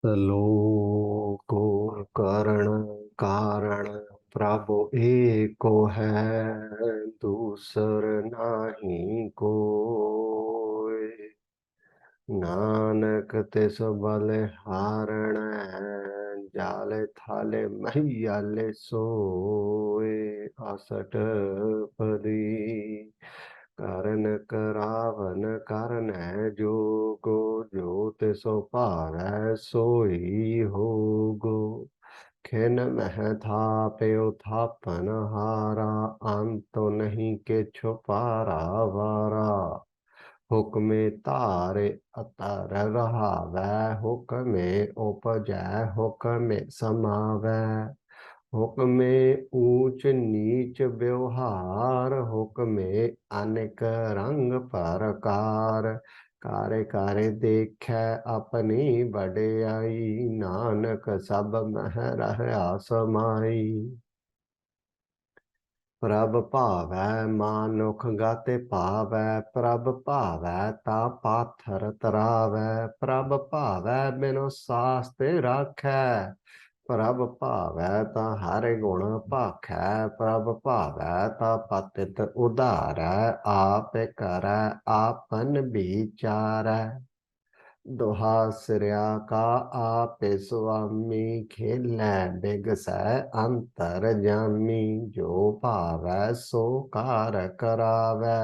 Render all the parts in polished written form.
लोको करण कारण प्रभु एको है, दूसर नाही कोय। नानक तिस बल हारण, जाले थाले मैयाले सोए। असठ पदी करन करावन करन है जोगो, जो तिसो पावै सोई होगो। खिन मह थापे थापन हारा, अंतो नहीं के छुपारा वारा। हुक्मे तारे अतर रहावै, हुक्मे उपजै हुक्मे समावै। हुक्मे ऊंच नीच व्यवहार, हुक्मे अनेक रंग परकार। कारे कारे देखै अपनी बड़याई, नानक सब मह रहया समाई। प्रभ भावै मानुख गति पावै, प्रभ भावै ता पाथर तरावै। प्रभ भावै बिनु सास्ते राखै, प्रभ भावै ता हर गुण भाखै। प्रभ भावै ता पतित उधारै, आप करै आपन विचारै। दोहा सिरया का आपे स्वामी, खेलै बिगसै अंतर जामी। जो भावै सो कार करावै,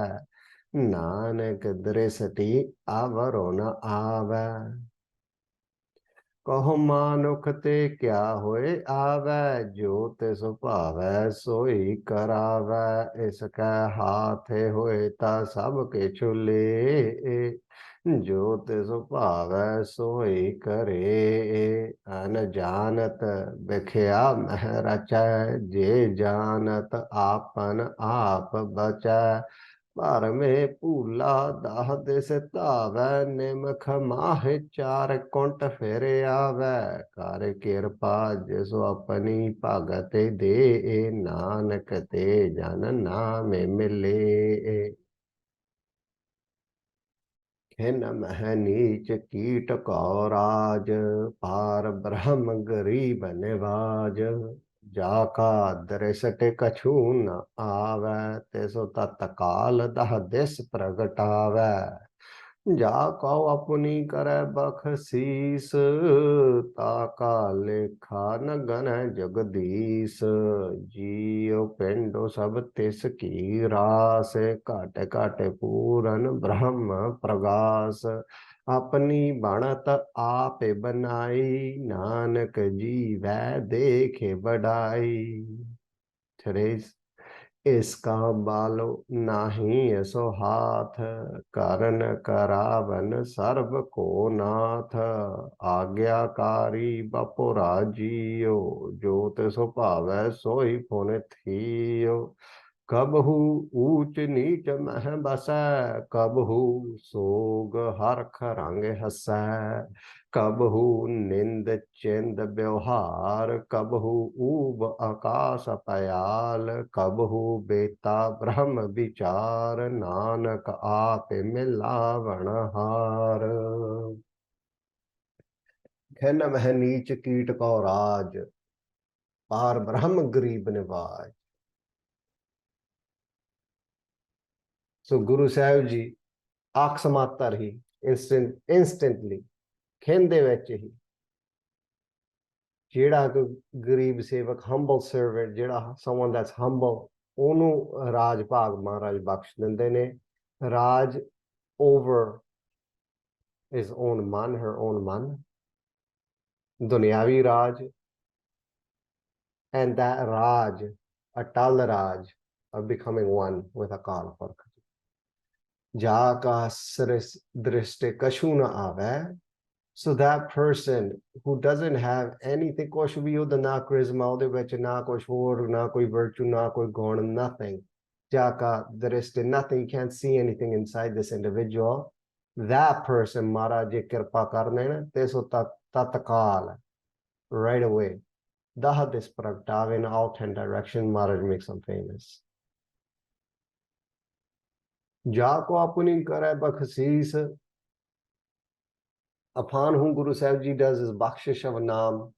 नानक दृष्टि आवरो न आवै। कहो मानुख ते क्या होए आवै, जो तिस भावै सोई करावै। इसकै हाथ होए ता सब किछु ले, जो तिस भावै सोई करे। अन जानत बिख्या मह रचै, जे जानत आपन आप बचै। भर में भूला दाह दिस धावै, निमख माह चार कुंट फिर आवै। कर किरपा जिसो अपनी भगत दे, नानक ते जन नाम मिले। खिन मह नीच कीट कौ राज, पार ब्रह्म गरीब निवाज। जाका दृष्ट कछु न आवै, तिसो तत्काल दह दिस प्रगटावै। जा कौ अपनी करे बखशीस, ताका लेखा न गन जगदीश। जियो पिंडो सब तिस की रास, घट घट पूरन ब्रह्म प्रगास। अपनी बनत आप बनाई, नानक जीवै देखे बढ़ाई। थ्रेस इसका बालो नाही सो हाथ, करन करावन सर्व को नाथ। आज्ञाकारी बपुरा जियो, जो तिसो भावै सोई पुन थियो। कबहू ऊच नीच मह बसै, कबहू सोग हरख रंग हसै। कबहू निंद चिंद व्यवहार, कबहू ऊब आकाश पयाल। कबहू बेता ब्रह्म विचार, नानक आप मिलावण हार। खिन मह नीच कीट को राज, पार ब्रह्म गरीब निवाज। सो गुरु साहिब जी आख समातर ही इंस्टेंटली खिन दे विच ही ਜਿਹੜਾ ਕੋਈ ਗਰੀਬ ਸੇਵਕ ਹੰਬਲ ਸਰਵੈਂਟ ਜਿਹੜਾ someone that's humble ਉਹਨੂੰ ਰਾਜ ਭਾਗ ਮਹਾਰਾਜ ਬਖਸ਼ ਦਿੰਦੇ ਨੇ ਰਾਜ over his own ਮਨ her own ਮਨ ਦੁਨਿਆਵੀ ਰਾਜ and that raj Atal Raj of becoming one with Akal Purakh ਜਾ ਕਾ ਦ੍ਰਿਸ਼ਟਿ ਕਛੂ ਨ ਆਵੈ. So that person who doesn't have anything, kuch bhi ਉਹਦਾ ਨਾ charisma ਉਹਦੇ ਵਿੱਚ ਨਾ ਕੁਝ ਹੋਰ ਨਾ ਕੋਈ virtue ਨਾ ਕੋਈ ਗੁਣ nothing jaka there is nothing, you can't see anything inside this individual. That person maharaj ji kirpa karne na ਤੇ ਸੋ tatkal right away dah this pragtave in all 10 direction maharaj makes them famous. ਜਾ ਕੋ ਆਪਣੀ ਕਰੇ ਬਖਸ਼ੀਸ Upon whom Guru Sahib Ji does his bakshish of naam,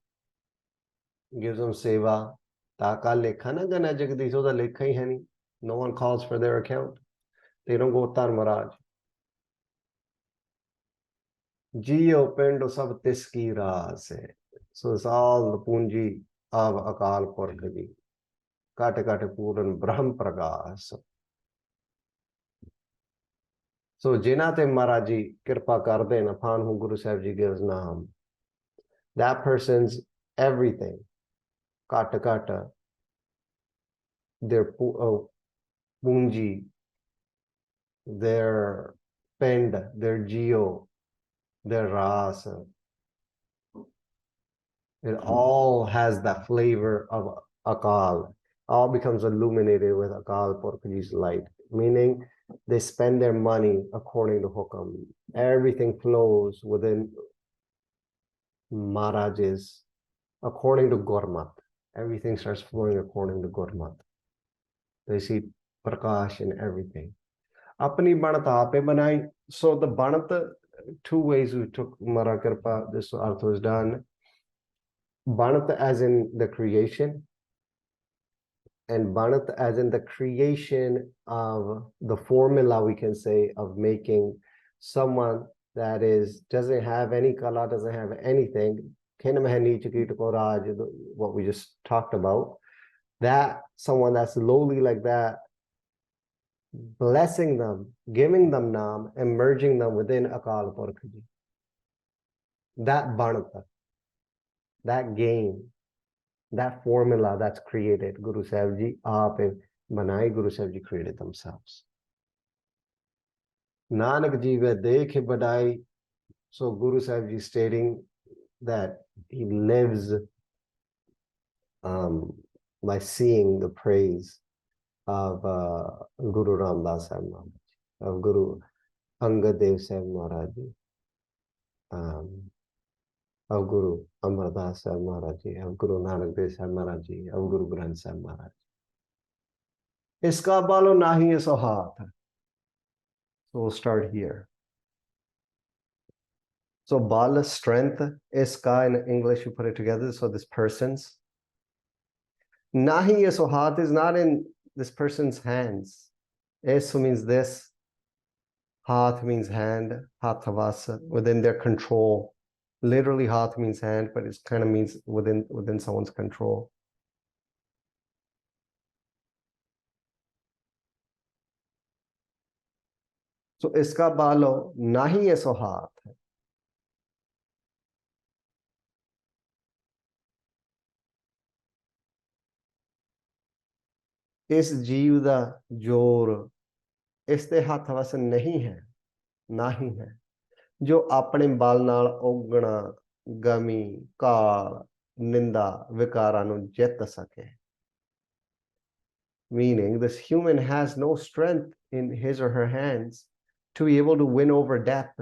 gives them seva, taka lekha na gana jagdish, oda lekha hi hai nahi. No one calls for their account. They don't go tar Maharaj. Jiyo pind sab tiski raas hai. So it's all the punji of Akal Purkh Ji. Kate kate puran Brahm Pragas. So Jinate Maharaj Ji kirpa kar den, upon whom Guru Sahib Ji gives naam, that person's everything, kata kata, their punji, their pend, their geo, their ras, it all has that flavor of Akal. All becomes illuminated with Akal Purkh Ji's light, meaning they spend their money according to Hukam. Everything flows within Maharaj's according to Gurmat. Everything starts flowing according to Gurmat. They see Prakash in everything. Apni Banat Ape Banai. So the Banat, two ways we took Mara Kirpa, this Arth was done. Banat as in the creation, and Banat as in the creation of the formula, we can say, of making someone that doesn't have any kala, doesn't have anything, what we just talked about, that someone that's lowly like that, blessing them, giving them naam, and merging them within Akal Purkh Ji. That Banata, that game, that formula that's created, Guru Sahib Ji, Aap Banai, Guru Sahib Ji created themselves. Nanak Ji ve dekhe badai. So Guru Sahib Ji stating that he lives by seeing the praise of Guru Ramdas Sahib Maharaj, of Guru Angad Dev Sahib Maharaj Ji, of Guru Amar Das Sahib Maharaj Ji, of Guru Nanak Dev Sahib Maharaj Ji, of Guru Granth Sahib Maharaj. Iska balo nahi hai so haath. So we'll start here. So bala, strength, iska in English you put it together. So this person's. Nahi hai so haath is not in this person's hands. Eso means this. Haath means hand. Hathavasa, within their control. Literally, haath means hand, but it kind of means within someone's control. So iska balo nahi hai so haath. इस जीव दा जोर इसते हथ वस नहीं है, ना ही है, जो अपने बल नाल उगना गमी काल निंदा विकारां नूं जित सके. Meaning this human has no strength in his or her hands to be able to win over death,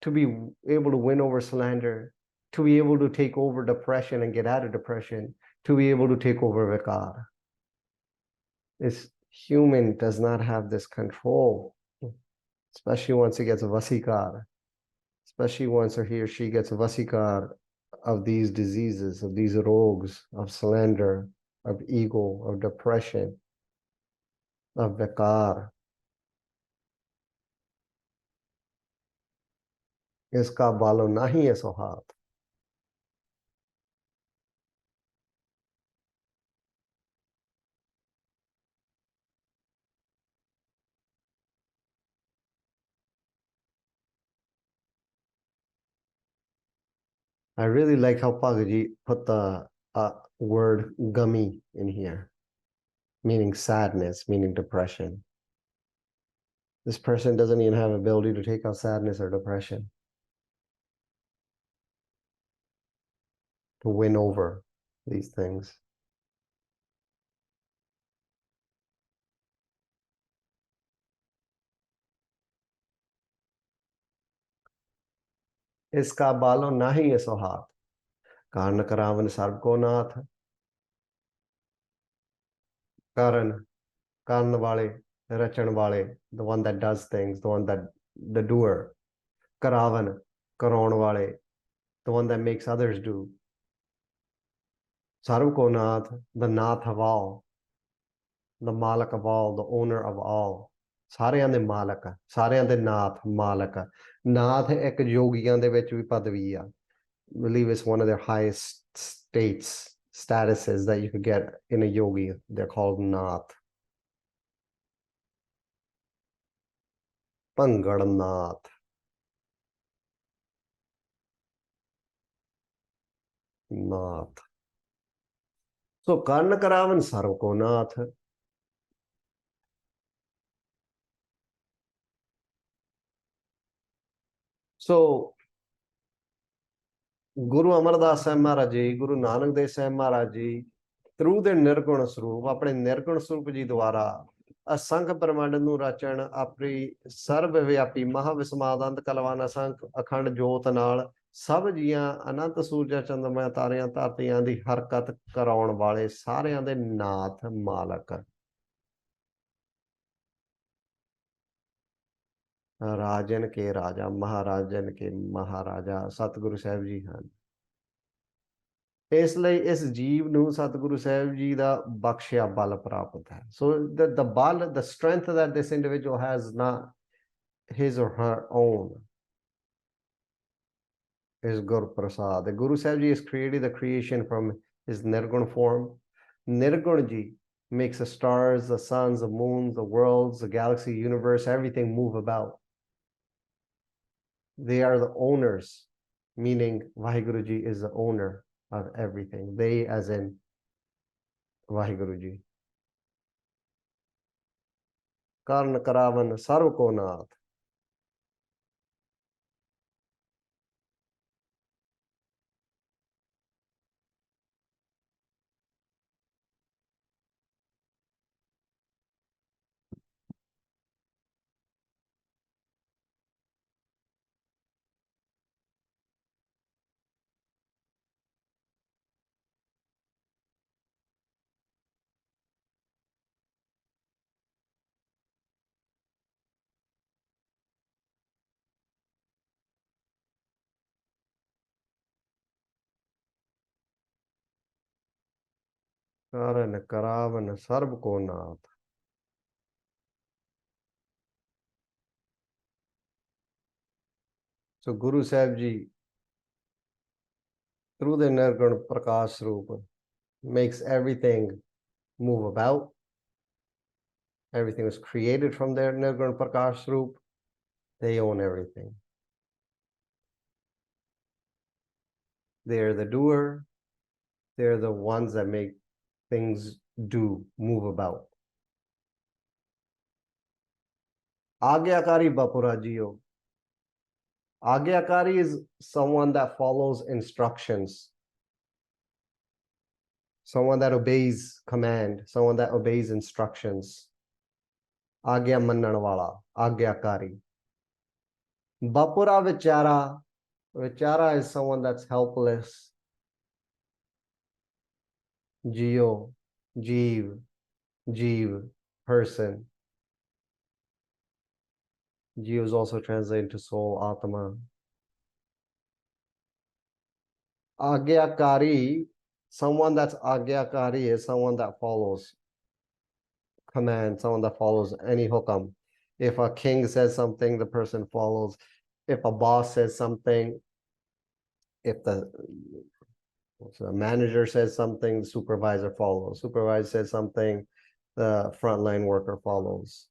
to be able to win over slander, to be able to take over depression and get out of depression, to be able to take over vikar. This human does not have this control, especially once he gets a vasikar, especially once he or she gets a vasikar of these diseases, of these rogs, of slander, of ego, of depression, of vikar. Iska balo nahi hai so haath. I really like how Pagaji put the word gummy in here, meaning sadness, meaning depression. This person doesn't even have ability to take out sadness or depression, to win over these things. Iska balo nahi hai so haath. Karan karavan sarv ko nath. Karan wale, rachan wale, the one that does things, the one that, the doer. Karavan, कराउण वाले, the one that makes others do. Sarv ko nath, the nath of all, the malak of all, the owner of all. ਸਾਰਿਆਂ ਦੇ ਮਾਲਕ, ਸਾਰਿਆਂ ਦੇ ਨਾਥ, ਮਾਲਕ। ਨਾਥ ਇੱਕ ਯੋਗੀਆਂ ਦੇ ਵਿੱਚ ਵੀ ਪਦਵੀ ਆ। I believe it's one of their highest statuses that you could get in a yogi. They're called nath. Pangar nath. Nath. So Karna Karavan Sarv ko nath. So Guru Amardas Sahib Maharaj Ji, Guru Nanak Dev Sahib Maharaj Ji, through their Nirguna Swarup, ਆਪਣੇ ਨਿਰਗੁਣ ਸਰੂਪ ਜੀ ਦੁਆਰਾ ਅਸੰਖ ਬ੍ਰਹਮੰਡ ਨੂੰ ਰਚਣ, ਆਪਣੀ ਸਰਬ ਵਿਆਪੀ ਮਹਾਵਿਸਮਾਦੰਤ ਕਲਵਾਨ ਅਸੰਖ ਅਖੰਡ ਜੋਤ ਨਾਲ ਸਭ ਜੀਆਂ ਅਨੰਤ ਸੂਰਜਾਂ ਚੰਦਰਮਾ ਤਾਰਿਆਂ ਧਰਤੀਆਂ ਦੀ ਹਰਕਤ ਕਰਾਉਣ ਵਾਲੇ ਸਾਰਿਆਂ ਦੇ ਨਾਥ ਮਾਲਕ ਰਾਜਨ ਕੇ ਰਾਜਾ ਮਹਾਰਾਜਨ ਕੇ ਮਹਾਰਾਜਾ ਸਤਿਗੁਰੂ ਸਾਹਿਬ ਜੀ ਹਨ। ਇਸ ਲਈ ਇਸ ਜੀਵ ਨੂੰ ਸਤਿਗੁਰੂ ਸਾਹਿਬ ਜੀ ਦਾ ਬਖਸ਼ਿਆ ਬਲ ਪ੍ਰਾਪਤ ਹੈ। So the bal, the strength that this individual has, not his or her own, is Gur Prasad. The Guru Sahib Ji has created the creation from his Nirgun form. Nirgun Ji makes the stars, the suns, the moons, the worlds, the galaxy, universe, everything move about. They are the owners, meaning Vaheguru Ji is the owner of everything. They as in Vaheguru Ji. Karn Karavan Sarv ko nath. Karn Karavan Sarv ko nath. So Guru Sahib Ji, through the Nirgun Prakash Rupa, makes everything move about. Everything was created from their Nirgun Prakash Rupa. They own everything. They're the doer. They're the ones that make things move about. Agyakari Bapura Jiyo. Agyakari is someone that follows instructions, someone that obeys command, someone that obeys instructions. Agya mannan wala, Agyakari. Bapura Vichara. Vichara is someone that's helpless. Jio, Jeev, person. Jio is also translated to soul, Atma. Agyakari, someone that's Agyakari is someone that follows command, someone that follows any hukam. If a king says something, the person follows. If a boss says something, if the manager says something, the supervisor follows. Supervisor says something, the frontline worker follows.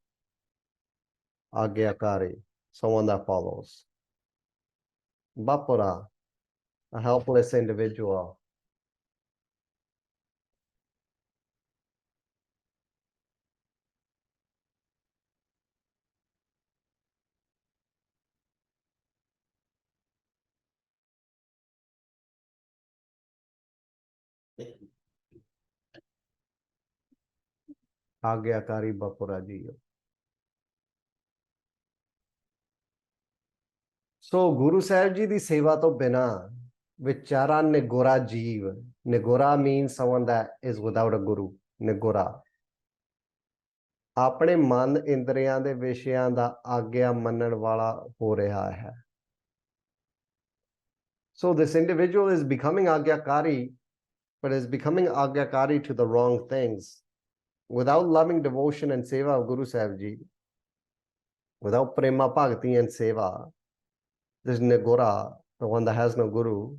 Agyakari, someone that follows. Bapura, a helpless individual. Agyakari Bapura Ji. So Guru Sahib Ji di seva to bina vichara nigora jeev. Nigora means someone that is without a guru. Nigora. ਆਪਣੇ ਮਨ ਇੰਦਰੀਆਂ ਦੇ ਵਿਸ਼ਿਆਂ ਦਾ ਆਗਿਆ ਮੰਨਣ ਵਾਲਾ ਹੋ ਰਿਹਾ ਹੈ। So this individual is becoming Agyakari, but is becoming Agyakari to the wrong things. Without loving devotion and seva of Guru Sahib Ji, without prema bhakti and seva, this Nigora, the one that has no Guru,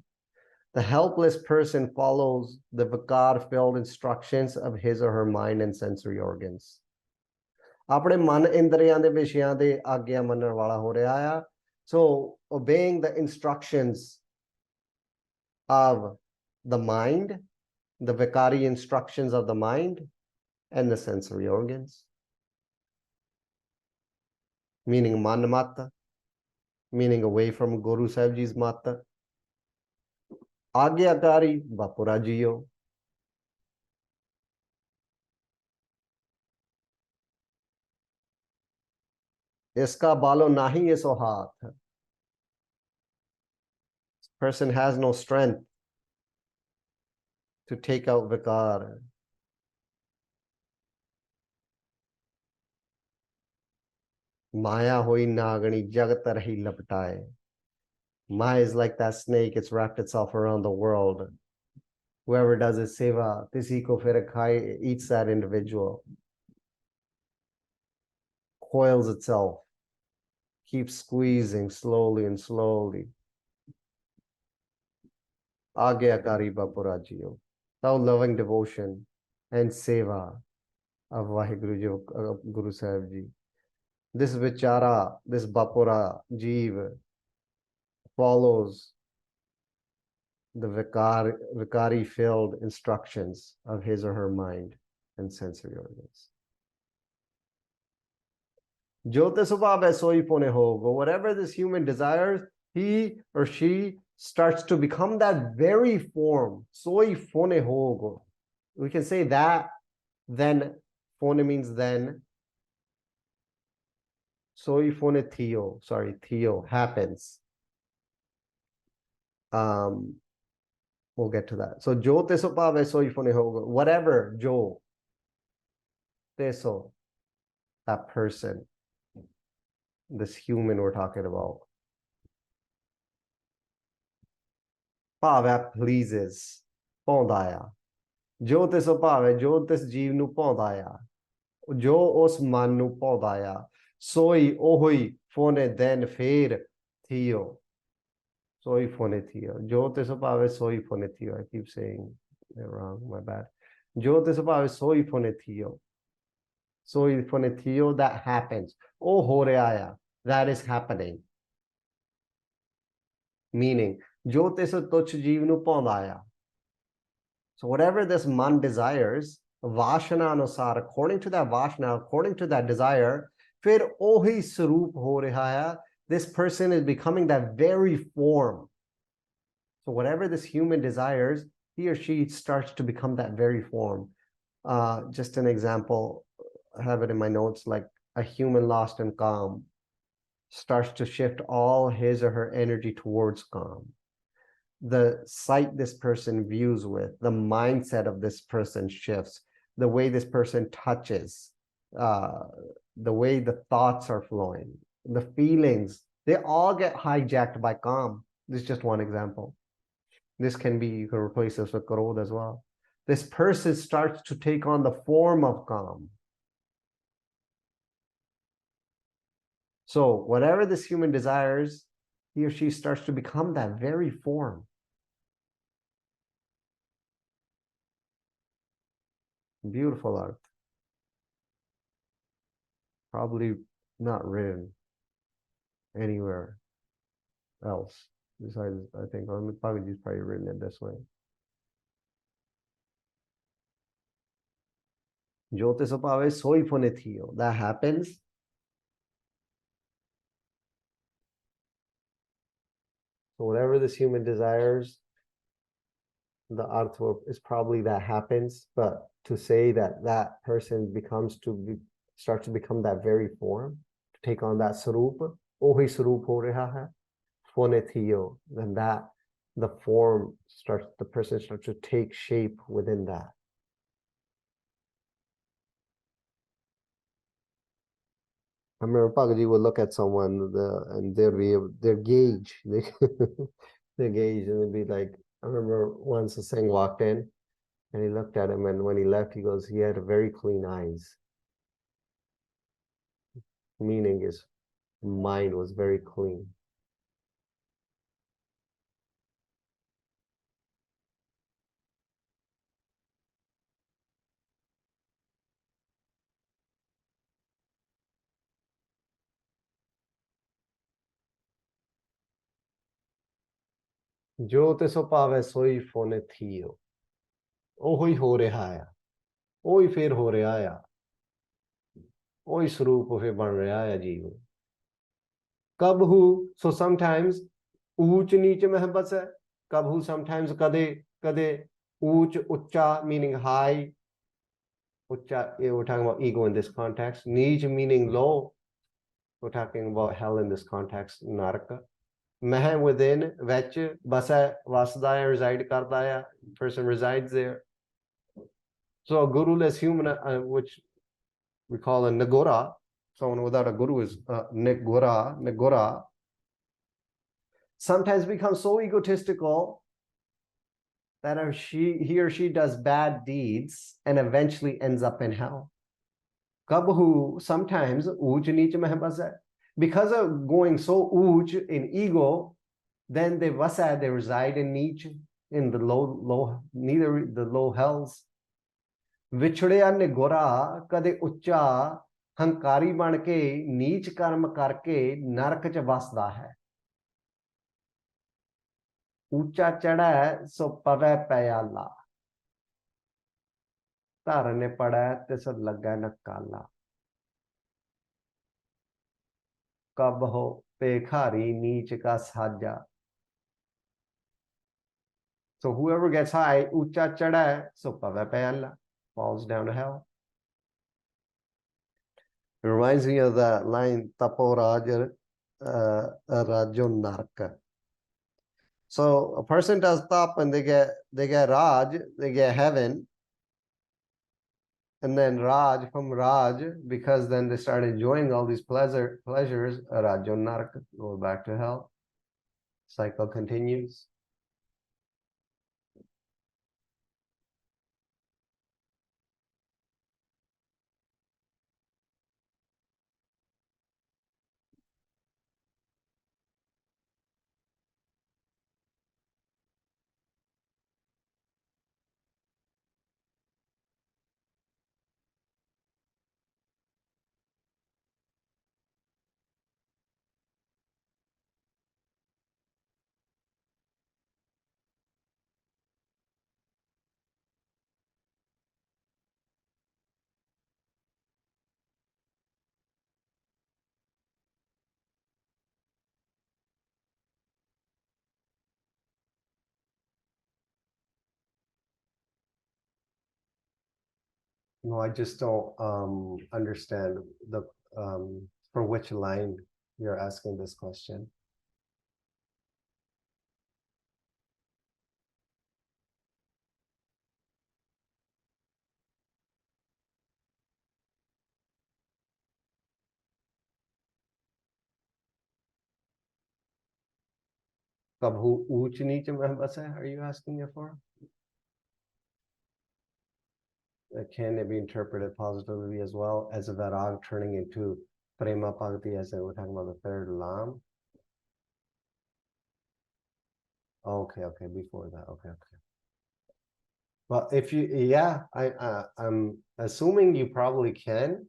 the helpless person follows the vikar-filled instructions of his or her mind and sensory organs. ਆਪਣੇ ਮਨ ਇੰਦਰੀਆਂ ਦੇ ਵਿਸ਼ਿਆਂ ਦੇ ਆਗਿਆ ਮੰਨਣ ਵਾਲਾ ਹੋ ਰਿਹਾ ਆ. So obeying the instructions of the mind, the vikari instructions of the mind and the sensory organs, meaning man mata, meaning away from Guru Sahib Ji's mata. Agyakari Bapura Jiyo. Iska balo nahi iso haath. Person has no strength to take out vikar. Maya hoi nagani jagat rahi laptaye. Maya is like that snake, it's wrapped itself around the world. Whoever does his seva, tisi ko fir khai, eats that individual. Coils itself, keeps squeezing slowly and slowly. Agyakari Bapura Jiyo. Without loving devotion and seva of Vaheguru Ji, Guru Sahib Ji. This vichara, this Bapura Jeev follows the vikari filled instructions of his or her mind and sensory organs. Jyota Subhava Soi Pone Hogo. Whatever this human desires, he or she starts to become that very form. Soi Phone Hogo. We can say that, then, phone means then. Soi Phone Theo, sorry, Theo happens. We'll get to that. So Jo Teso Pave Soi Phone Hogo. Whatever Jo Teso, that person, this human we're talking about. Pave pleases. Pondaya. Jo Teso Pave, Jo Tes Jeev nu Pondaya. Jo os man nu Pondaya. Soi ohoi phone then fade Theo. Soi phone Theo. Jo Teso Pave Soi phone Theo. I keep saying it wrong, my bad. Jo Teso Pave Soi phone Theo. Soi phone Theo, that happens. Oh ho reaya, that is happening. Meaning, Jo Teso Toch Jeev nu Pondaya. So whatever this man desires, Vashana anusar, according to that Vashana, according to that desire, fir ohi sarup ho reha hai, this person is becoming that very form. So whatever this human desires, he or she starts to become that very form. Just an example, I have it in my notes, like a human lost in calm starts to shift all his or her energy towards calm. The sight this person views with, the mindset of this person shifts, the way this person touches, the way the thoughts are flowing, the feelings, they all get hijacked by calm. This is just one example. This can be, you can replace this with Krodh as well. This person starts to take on the form of calm. So whatever this human desires, he or she starts to become that very form. Beautiful art. Probably not written anywhere else besides, I think, Pagaji's probably written it this way. Jyotis Upave Soi Phone Theo. That happens. So whatever this human desires, the artwork is probably that happens, but to say that that person starts to become that very form, to take on that sarup, ohi sarup ho reha hai, phone theo, then that the person starts to take shape within that. I remember Pagaji would look at someone and their gauge, the gaze, and it'd be like, I remember once a Singh walked in and he looked at him, and when he left, he goes, he had very clean eyes, meaning his mind was very clean. ਜੋ ਤਿਸੋ ਭਾਵੈ ਸੋਈ ਫੋਨੇ ਥੀਓ, ਉਹੀ ਹੋ ਰਿਹਾ ਆ, ਉਹੀ ਫੇਰ ਹੋ ਰਿਹਾ ਆ, ਉਹੀ ਸਰੂਪ ਫੇਰ ਬਣ ਰਿਹਾ ਆ ਜੀਵ। ਕਬਹੂ, so sometimes ਊਚ ਨੀਚ ਮਹਿਬਤ ਹੈ, ਕਬਹੂ sometimes ਕਦੇ ਕਦੇ ਊਚ ਉੱਚਾ meaning high, ਉੱਚਾ, we're talking about ego in this context, ਨੀਚ meaning low, we're talking about hell in this context, ਨਰਕ। Meh within, vech, basa, vasdaya, reside kardaya, person resides there. So a guruless human, which we call a nagora, someone without a guru is nagora, sometimes becomes so egotistical that he or she does bad deeds and eventually ends up in hell. Kabhu, sometimes uch neech meh basa, because of going so uch in ego, then they vasa, they reside in niche, in the neither the low hells. Vichhੜਿਆ ਨਿਗੋਰਾ ਕਦੇ ਉੱਚਾ ਹੰਕਾਰੀ ਬਣ ਕੇ ਨੀਚ ਕਰਮ ਕਰਕੇ ਨਰਕ ਚ ਵਸਦਾ ਹੈ। ਉੱਚਾ ਚੜ੍ਹੈ ਸੋ ਪਵੈ ਪਿਆਲਾ, ਧਰਨ ਪੜੈ ਤਿਸ ਲੱਗੈ ਨ ਕਾਲਾ। ਕਬਹੁ ਭੇਖਾਰੀ ਨੀਚ ਕਾ ਸਾਜਾ, so whoever gets high, ucha chada, so pavapayalla, falls down to hell. It reminds me of that line, tapo raja rajo narka. So a person does tap and they get raj, they get heaven, and then raj, from raj, because then they start enjoying all these pleasures, rajo narka, go back to hell. Cycle continues. No, I just don't understand the for which line you're asking this question. Kabhu uch neech mein basa, are you asking it for? Can it be interpreted positively as well as a varag turning into prema bhakti, as we're talking about the third lam? Okay, before that, okay. Well, if you, yeah, I'm assuming you probably can,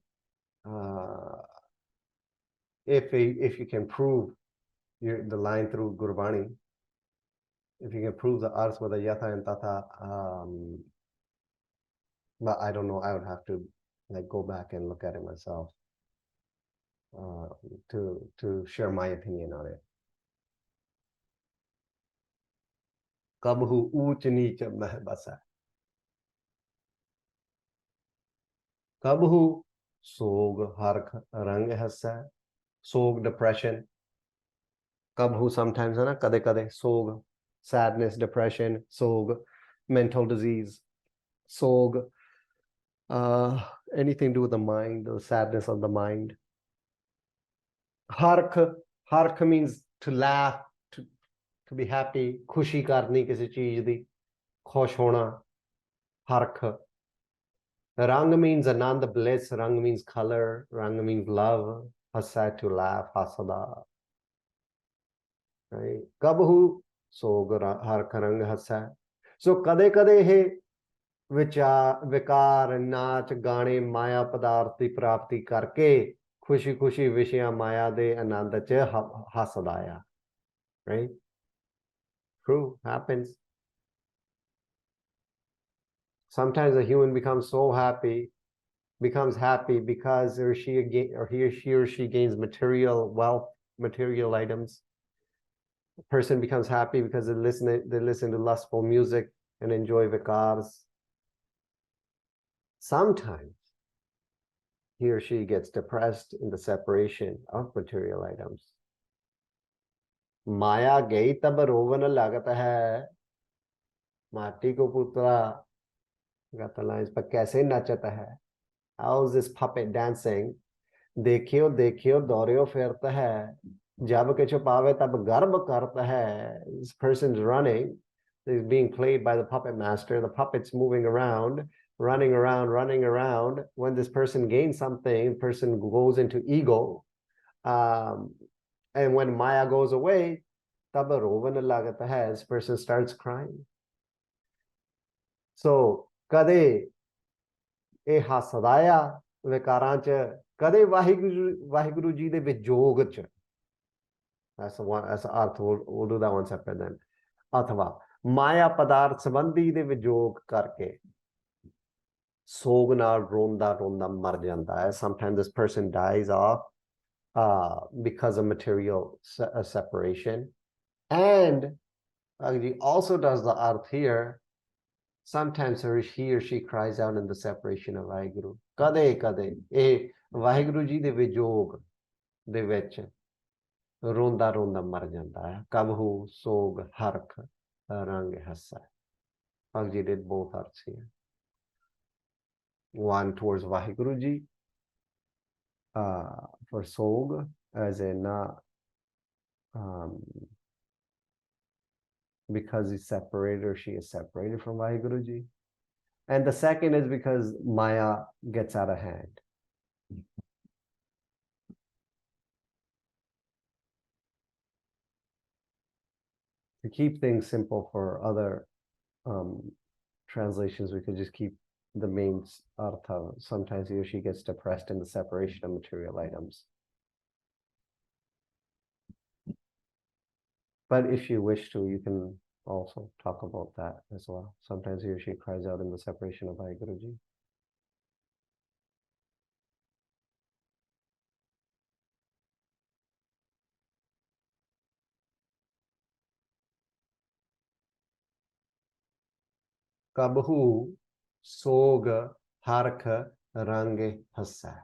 if you can prove the line through Gurbani, if you can prove the arth with a yatha and tata, but I don't know, I would have to like go back and look at it myself to share my opinion on it. Kabhu uch neech meh basa. Kabhu sog hark rang hassa, sog depression. Kabhu sometimes na kade kade, sog sadness, depression, sog mental disease, sog anything to do with the mind, the sadness of the mind. Hark means to laugh, to be happy, khushi karni kisi cheez di, khosh hona, hark. Rang means anand, bliss. Rang means color. Rang means love. Hasa, to laugh. Hasada. Right? Kabhu sog hark rang hasa. So kade kade he विचार विकार नाच गाने माया पदार्थ की प्राप्ति करके खुशी खुशी विषया माया दे आनंद च हसदा आया. Right? True, happens. Sometimes a human becomes so happy, becomes happy because he or she gains material wealth, material items. A person becomes happy because they listen to lustful music and enjoy vikars. Sometimes he or she gets depressed in the separation of material items. Maya गई तब Rowan लगता है, माटी को पुतला इस पर कैसे नचता है. How is this puppet dancing? देखियो देखियो दौड़ियो फिरता है, जब के छुपावे तब गर्व करता है. This person's running, is being played by the puppet master. The puppet's moving around, running around. When this person gains something, the person goes into ego. And when Maya goes away, tab rovan lagata hai, this person starts crying. So, kade e hasadaya vikaran ch, kade Vaheguru ji de vijog ch. That's the arth. We'll do that one separate then. Athava Maya padarth sambandhi de vijog karke sog naal ronda mar janda hai. Sometimes this person dies off because of material separation. And he also does the arth here. Sometimes he or she cries out in the separation of Vaheguru. Kade kade eh Vaheguru ji de vijog de vich ronda mar janda hai. Kabhu sog hark rang hassa. Bhagji did both arths here. One towards Vaheguru ji for sog, as in because he's separated or she is separated from Vaheguru ji. And the second is because Maya gets out of hand. To keep things simple for other translations, we could just keep the main artha. Sometimes he or she gets depressed in the separation of material items. But if you wish to, you can also talk about that as well. Sometimes he or she cries out in the separation of Vaheguru ji. Kabhu sog hark rang hassa.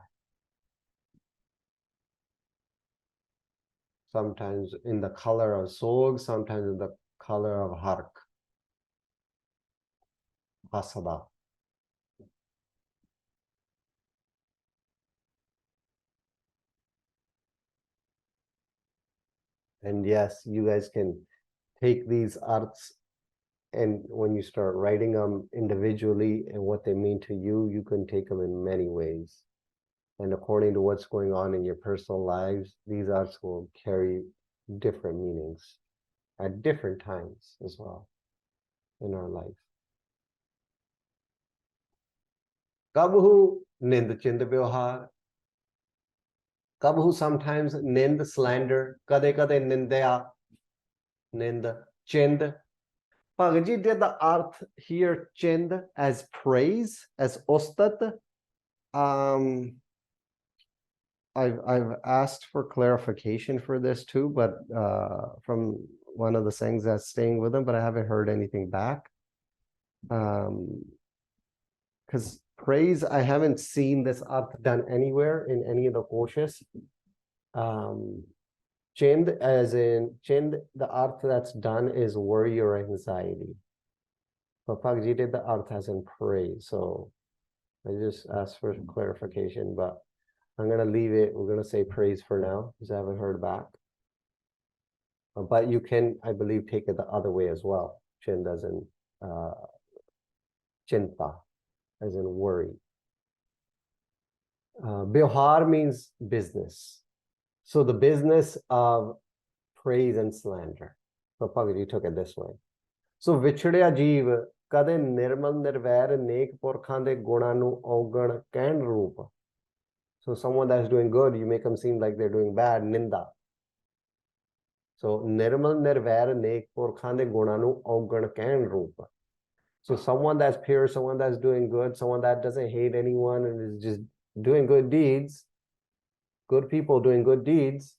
Sometimes in the color of sog, sometimes in the color of hark. Hasada. And yes, you guys can take these arts, and when you start writing them individually and what they mean to you, you can take them in many ways. And according to what's going on in your personal lives, these arts will carry different meanings at different times as well in our life. Kabhu nind chind vyavhar. Kabhu sometimes nind slander. Kade kade nindya. Nind chind. Bhagaji did the arth here chind as praise, as ostat. I've asked for clarification for this too, but from one of the things that's staying with them, but I haven't heard anything back. Because praise, I haven't seen this arth done anywhere in any of the koshas. Chind, as in chind, the arth that's done is worry or anxiety. But Bhagaji did the arth as in praise. So I just asked for clarification, but I'm going to leave it. We're going to say praise for now because I haven't heard back. But you can, I believe, take it the other way as well. Chin doesn't, chinta, as in worry. Bihar means business. So the business of praise and slander. So Bhagat, you took it this way. So ਵਿਛੜਿਆ ਜੀਵ ਕਦੇ ਨਿਰਮਲ ਨਿਰਵੈਰ ਨੇਕ ਪੁਰਖਾਂ ਦੇ ਗੁਣਾਂ ਨੂੰ ਔਗਣ ਕਹਿਣ ਰੂਪ. So someone that's doing good, you make them seem like they're doing bad, ninda. So nirmal nirvair nek purkhan de guna nu augan ਕਹਿਣ ਰੂਪ. So someone that's pure, someone that's doing good, someone that doesn't hate anyone and is just doing good deeds, good people doing good deeds,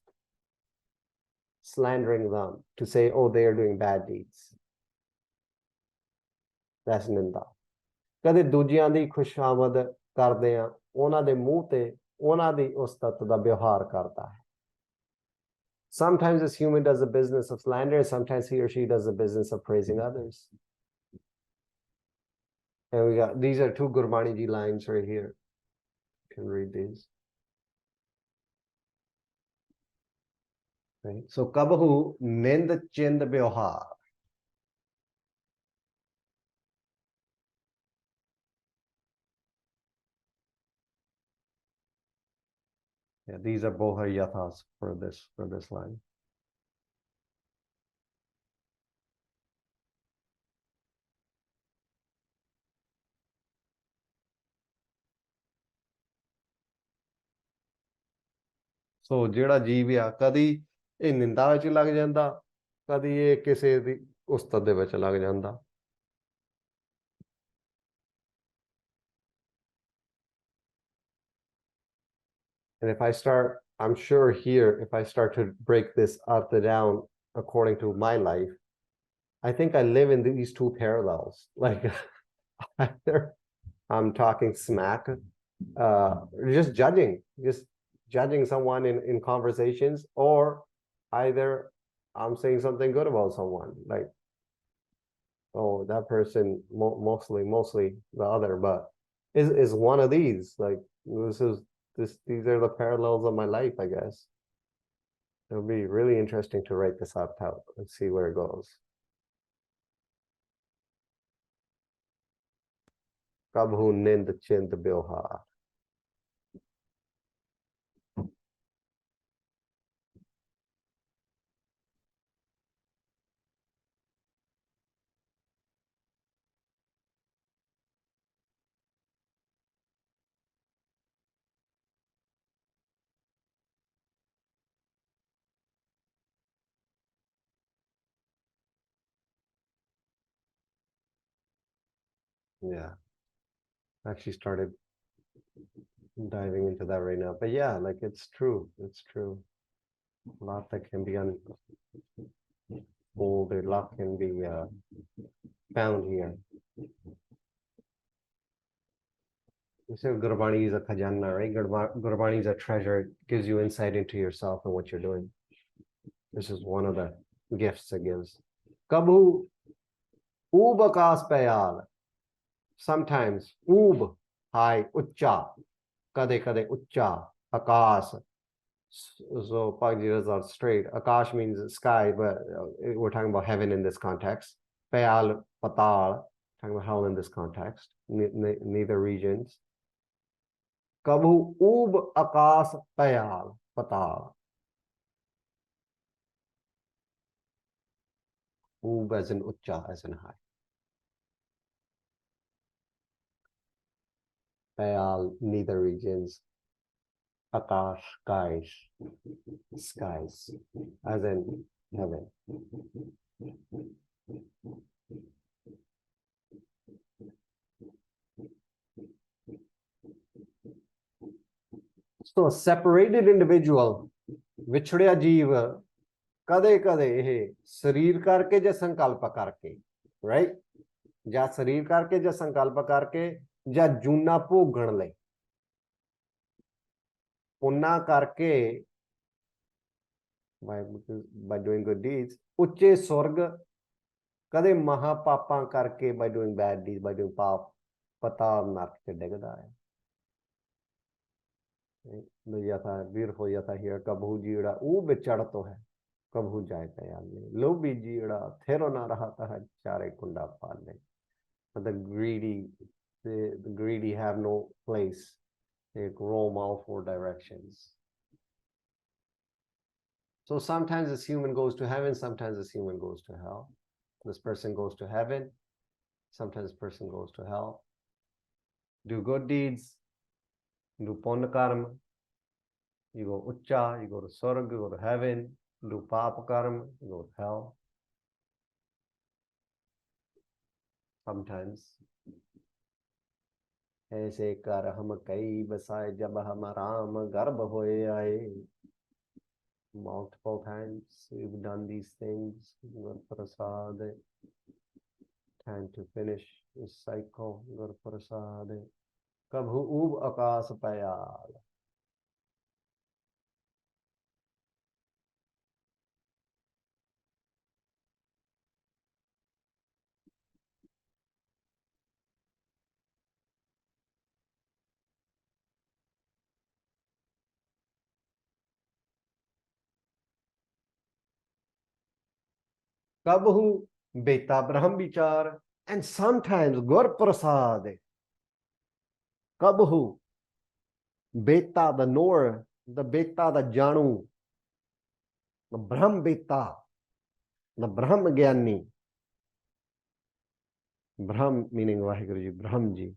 slandering them to say, oh, they are doing bad deeds. That's ninda. ਕਦੇ ਦੂਜਿਆਂ ਦੀ ਖੁਸ਼ਾਮਦ ਕਰਦੇ ਆ, ਉਹਨਾਂ ਦੇ ਮੂੰਹ ਤੇ ਉਹਨਾਂ ਦੀ ਉਸ ਤੱਤ ਦਾ ਵਿਵਹਾਰ ਕਰਦਾ ਹੈ. Sometimes this human does the business of slander, sometimes he or she does the business of praising others. And we got, these are two Gurbani ji lines right here. You can read these. Right? So, Kabahu Nind Chind Byohar. Yeah, these are Bohar Yathas for this line. So ਜਿਹੜਾ ਜੀਵ ਆ ਕਦੀ ਇਹ ਨਿੰਦਾ ਵਿੱਚ ਲੱਗ ਜਾਂਦਾ, ਕਦੀ ਇਹ ਕਿਸੇ ਦੀ ਉਸਤਤ ਦੇ ਵਿੱਚ ਲੱਗ ਜਾਂਦਾ. And if I start, I'm sure here, if I start to break this up and down according to my life, I think I live in these two parallels. Like either I'm talking smack, just judging someone in conversations, or either I'm saying something good about someone, like, oh, that person, mostly the other, but is one of these. Like these are the parallels of my life, I guess. It'll be really interesting to write this up out and see where it goes. Kabhu nind chind byohar. Yeah, actually started diving into that right now, but yeah, like it's true. A lot that can be unfolded, a lot can be found here. You say Gurbani is a khajana, right? Gurbani is a treasure. It gives you insight into yourself and what you're doing. This is one of the gifts it gives. Kabhu ubakas payal. Sometimes ub, high, ucha, kade ucha, akas. So Pagjiras are straight. Akash means sky, but we're talking about heaven in this context. Payal, patal, talking about hell in this context. Neither regions. Kabhu ub akas payal, patal. Ub as in ucha, as in high. Payal, neither regions. Akash, skies, as in heaven. So a separated individual, ਵਿਛੜਿਆ ਜੀਵ ਕਦੇ ਕਦੇ ਇਹ ਸਰੀਰ ਕਰਕੇ ਜਾਂ ਸੰਕਲਪ ਕਰਕੇ, right? ਜਾਂ ਸਰੀਰ ਕਰਕੇ ਜਾਂ ਸੰਕਲਪ ਕਰਕੇ ਜਾਂ ਜੂਨਾ ਭੋਗਣ ਲਈ ਉਹਨਾਂ ਕਰਕੇ by doing good deeds, ਉੱਚੇ ਸੁਰਗ ਕਦੇ ਮਹਾਪਾਪਾਂ ਕਰਕੇ by doing bad deeds, by doing ਪਾਪ ਪਤਾਲ ਨਰਕ ਚ ਡਿੱਗਦਾ ਹੈ. ਯਥਾ beautiful ਯਥਾ here ਕਬਹੂ ਜਿਹੜਾ ਉਹ ਵਿਚੜ ਤੋਂ ਹੈ कबहू जाए दयाले लोभी जीड़ा थेरो ना रहा है चारे कुंडा पाले the greedy have no place, they roam all four directions. So sometimes this human goes to heaven, sometimes this human goes to hell. This person goes to heaven, sometimes this person goes to hell. Do good deeds, do punya karma, you go ucha, you go to Swarg, you go to heaven. Do papa karma, you go to hell. Sometimes ऐसे कर हम कई बसाए जब हम राम गर्भ होए आए. Multiple times we've done these things. Gur Prasad. Time to finish this cycle. Gur Prasad. Kabhu ub akas payal. Kabhu beta Brahm Vichar. And sometimes Gur Prasad. Kabhu beta the knower, the beta the Janu, the Brahm beta, the Brahm Gyani. Brahm meaning Vaheguru Ji, Brahm Ji.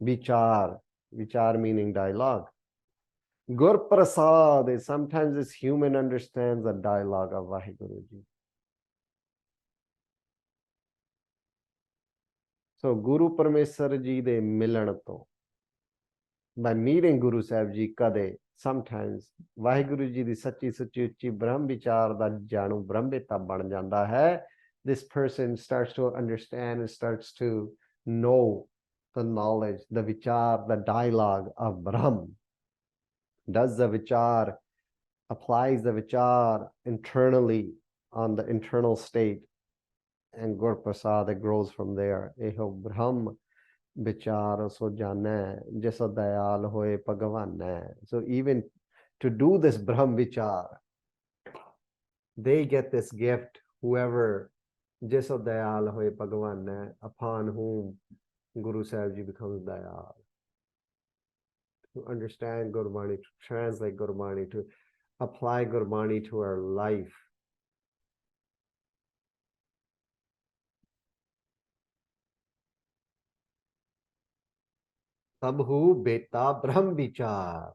Vichar, Vichar meaning dialogue. Gur Prasad, sometimes this human understands the dialogue of Vaheguru Ji. So Guru Parmeswar Ji de milan to, by meeting Guru Sahib Ji kade, sometimes Vaheguru Ji di sachi sachi uchi Brahm Vichar da janu Brahmvita ban janda hai. This person starts to understand and starts to know the knowledge, the vichar, the dialogue of Brahm. Does the vichar, applies the vichar internally on the internal state, and Gur Prasad, it grows from there. Eho Brahm vichar so jane jaisa dayal hoye Bhagavan. So even to do this Brahm vichar, they get this gift, whoever jaisa dayal hoye Bhagavan, upon whom Guru Sahib Ji becomes dayal. To understand Gurbani, to translate Gurbani, to apply Gurbani to our life. Tabhu beta Brahm Vichar.